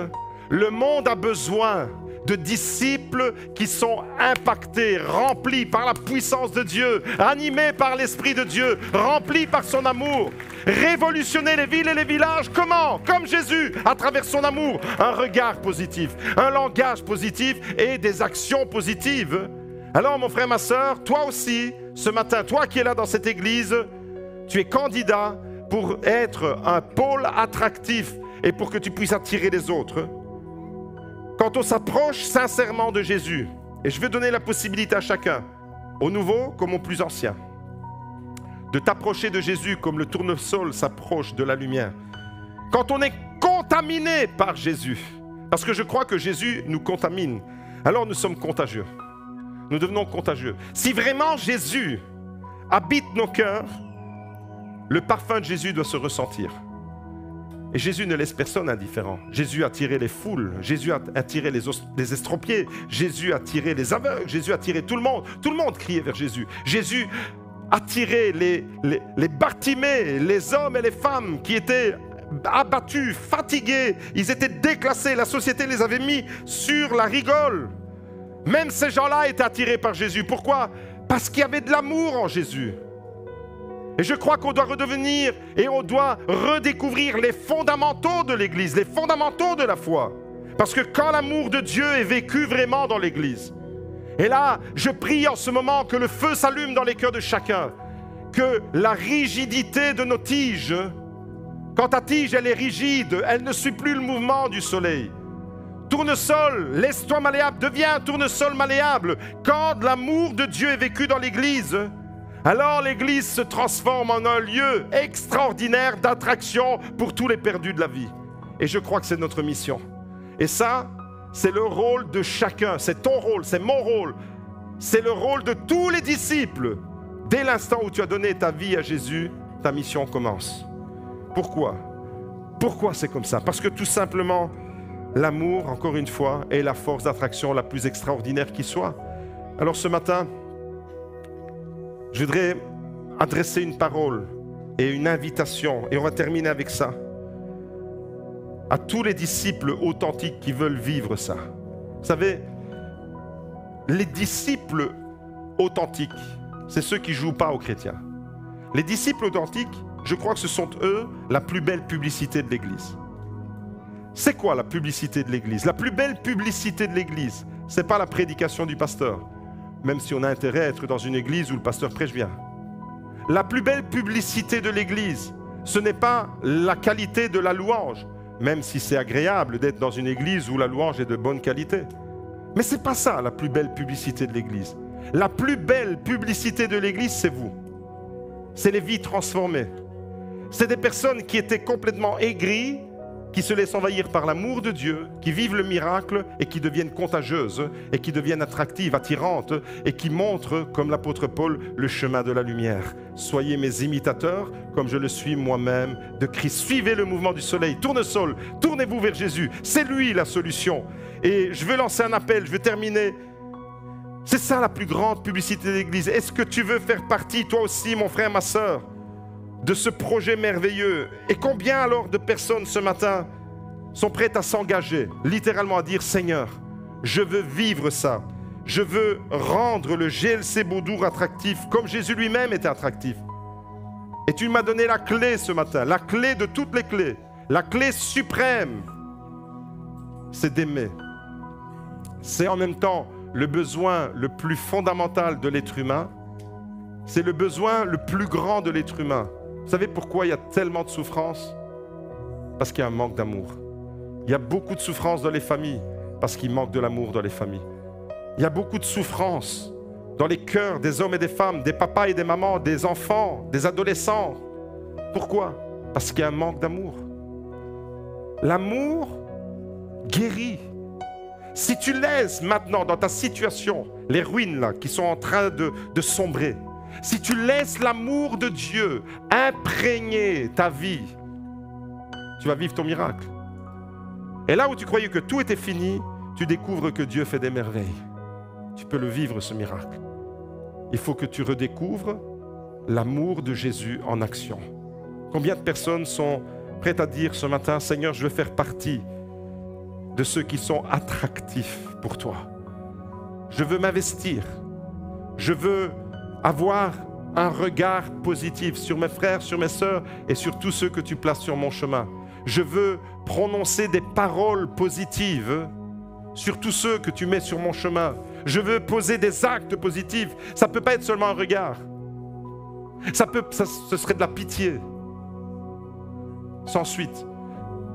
Le monde a besoin de disciples qui sont impactés, remplis par la puissance de Dieu, animés par l'Esprit de Dieu, remplis par son amour. Révolutionner les villes et les villages, comment? Comme Jésus, à travers son amour. Un regard positif, un langage positif et des actions positives. Alors mon frère, ma sœur, toi aussi, ce matin, toi qui es là dans cette église, tu es candidat pour être un pôle attractif et pour que tu puisses attirer les autres. Quand on s'approche sincèrement de Jésus, et je vais donner la possibilité à chacun, au nouveau comme au plus ancien, de t'approcher de Jésus comme le tournesol s'approche de la lumière. Quand on est contaminé par Jésus, parce que je crois que Jésus nous contamine, alors nous sommes contagieux. Nous devenons contagieux. Si vraiment Jésus habite nos cœurs, le parfum de Jésus doit se ressentir. Et Jésus ne laisse personne indifférent. Jésus a tiré les foules, Jésus a attiré les estropiés, Jésus a tiré les aveugles, Jésus a tiré tout le monde. Tout le monde criait vers Jésus. Jésus a tiré les Bartimées, les hommes et les femmes qui étaient abattus, fatigués, ils étaient déclassés, la société les avait mis sur la rigole. Même ces gens-là étaient attirés par Jésus. Pourquoi? Parce qu'il y avait de l'amour en Jésus. Et je crois qu'on doit redevenir et on doit redécouvrir les fondamentaux de l'Église, les fondamentaux de la foi. Parce que quand l'amour de Dieu est vécu vraiment dans l'Église, et là, je prie en ce moment que le feu s'allume dans les cœurs de chacun, que la rigidité de nos tiges, quand ta tige elle est rigide, elle ne suit plus le mouvement du soleil. Tournesol, laisse-toi malléable, deviens un tournesol malléable. Quand l'amour de Dieu est vécu dans l'Église, Alors l'Église se transforme en un lieu extraordinaire d'attraction pour tous les perdus de la vie. Et je crois que c'est notre mission. Et ça, c'est le rôle de chacun. C'est ton rôle, c'est mon rôle. C'est le rôle de tous les disciples. Dès l'instant où tu as donné ta vie à Jésus, ta mission commence. Pourquoi? Pourquoi c'est comme ça? Parce que tout simplement, l'amour, encore une fois, est la force d'attraction la plus extraordinaire qui soit. Alors ce matin, je voudrais adresser une parole et une invitation, et on va terminer avec ça, à tous les disciples authentiques qui veulent vivre ça. Vous savez, les disciples authentiques, c'est ceux qui ne jouent pas aux chrétiens. Les disciples authentiques, je crois que ce sont eux la plus belle publicité de l'Église. C'est quoi la publicité de l'Église? La plus belle publicité de l'Église, ce n'est pas la prédication du pasteur, même si on a intérêt à être dans une église où le pasteur prêche bien. La plus belle publicité de l'Église, ce n'est pas la qualité de la louange, même si c'est agréable d'être dans une église où la louange est de bonne qualité. Mais ce n'est pas ça la plus belle publicité de l'Église. La plus belle publicité de l'Église, c'est vous. C'est les vies transformées. C'est des personnes qui étaient complètement aigries, qui se laissent envahir par l'amour de Dieu, qui vivent le miracle et qui deviennent contagieuses et qui deviennent attractives, attirantes et qui montrent, comme l'apôtre Paul, le chemin de la lumière. Soyez mes imitateurs, comme je le suis moi-même de Christ. Suivez le mouvement du soleil, tournesol, tournez-vous vers Jésus. C'est lui la solution. Et je veux lancer un appel, je veux terminer. C'est ça la plus grande publicité de l'Église. Est-ce que tu veux faire partie, toi aussi, mon frère, ma sœur, de ce projet merveilleux? Et combien alors de personnes ce matin sont prêtes à s'engager, littéralement à dire « Seigneur, je veux vivre ça. Je veux rendre le GLC Beaudour attractif comme Jésus lui-même était attractif. » Et tu m'as donné la clé ce matin, la clé de toutes les clés, la clé suprême, c'est d'aimer. C'est en même temps le besoin le plus fondamental de l'être humain. C'est le besoin le plus grand de l'être humain. Vous savez pourquoi il y a tellement de souffrance? Parce qu'il y a un manque d'amour. Il y a beaucoup de souffrance dans les familles parce qu'il manque de l'amour dans les familles. Il y a beaucoup de souffrance dans les cœurs des hommes et des femmes, des papas et des mamans, des enfants, des adolescents. Pourquoi? Parce qu'il y a un manque d'amour. L'amour guérit. Si tu laisses maintenant dans ta situation les ruines là, qui sont en train de sombrer, si tu laisses l'amour de Dieu imprégner ta vie, tu vas vivre ton miracle. Et là où tu croyais que tout était fini, tu découvres que Dieu fait des merveilles. Tu peux le vivre, ce miracle. Il faut que tu redécouvres l'amour de Jésus en action. Combien de personnes sont prêtes à dire ce matin, Seigneur, je veux faire partie de ceux qui sont attractifs pour toi. Je veux m'investir. Je veux avoir un regard positif sur mes frères, sur mes sœurs et sur tous ceux que tu places sur mon chemin. Je veux prononcer des paroles positives sur tous ceux que tu mets sur mon chemin. Je veux poser des actes positifs. Ça ne peut pas être seulement un regard. Ce serait de la pitié. Sans suite.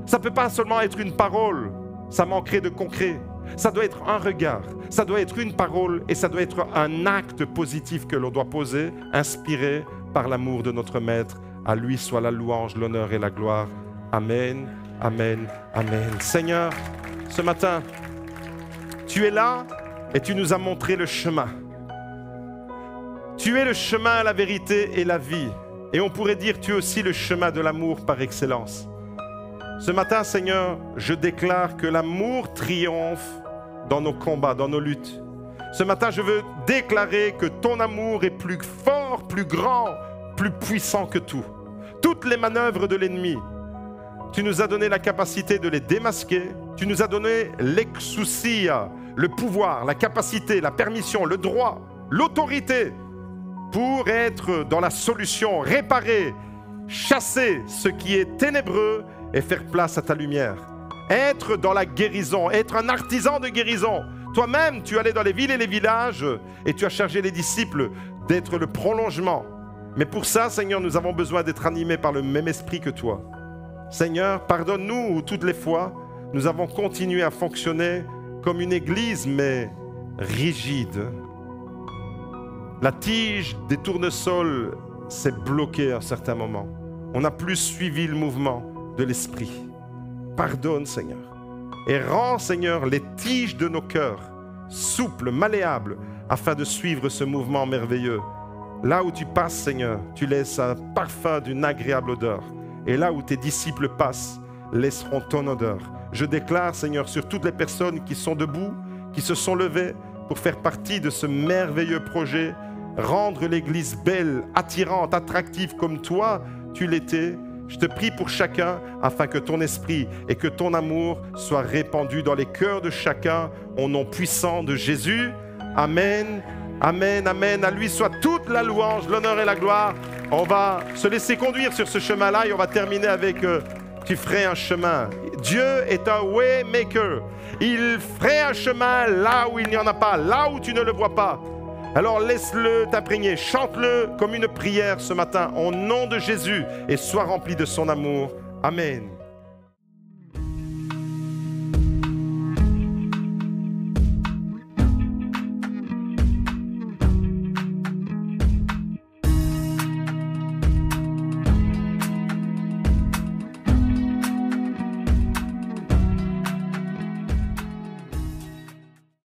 Ça ne peut pas seulement être une parole. Ça manquerait de concret. Ça doit être un regard, ça doit être une parole et ça doit être un acte positif que l'on doit poser, inspiré par l'amour de notre Maître. À lui soit la louange, l'honneur et la gloire. Amen, amen, amen. Seigneur, ce matin, tu es là et tu nous as montré le chemin. Tu es le chemin, la vérité et la vie. Et on pourrait dire tu es aussi le chemin de l'amour par excellence. Ce matin, Seigneur, je déclare que l'amour triomphe dans nos combats, dans nos luttes. Ce matin, je veux déclarer que ton amour est plus fort, plus grand, plus puissant que tout. Toutes les manœuvres de l'ennemi, tu nous as donné la capacité de les démasquer. Tu nous as donné l'exousia, le pouvoir, la capacité, la permission, le droit, l'autorité pour être dans la solution, réparer, chasser ce qui est ténébreux et faire place à ta lumière. Être dans la guérison, être un artisan de guérison. Toi-même, tu allais dans les villes et les villages et tu as chargé les disciples d'être le prolongement. Mais pour ça, Seigneur, nous avons besoin d'être animés par le même esprit que toi. Seigneur, pardonne-nous où toutes les fois, nous avons continué à fonctionner comme une église, mais rigide, la tige des tournesols s'est bloquée à un certain moment. On n'a plus suivi le mouvement de l'Esprit. Pardonne, Seigneur. Et rends, Seigneur, les tiges de nos cœurs souples, malléables, afin de suivre ce mouvement merveilleux. Là où tu passes, Seigneur, tu laisses un parfum d'une agréable odeur. Et là où tes disciples passent, laisseront ton odeur. Je déclare, Seigneur, sur toutes les personnes qui sont debout, qui se sont levées pour faire partie de ce merveilleux projet, rendre l'Église belle, attirante, attractive comme toi, tu l'étais. Je te prie pour chacun afin que ton esprit et que ton amour soient répandus dans les cœurs de chacun au nom puissant de Jésus. Amen, amen, amen. À lui soit toute la louange, l'honneur et la gloire. On va se laisser conduire sur ce chemin-là et on va terminer avec tu ferais un chemin. Dieu est un way maker. Il ferait un chemin là où il n'y en a pas, là où tu ne le vois pas. Alors laisse-le t'imprégner, chante-le comme une prière ce matin au nom de Jésus et sois rempli de son amour. Amen.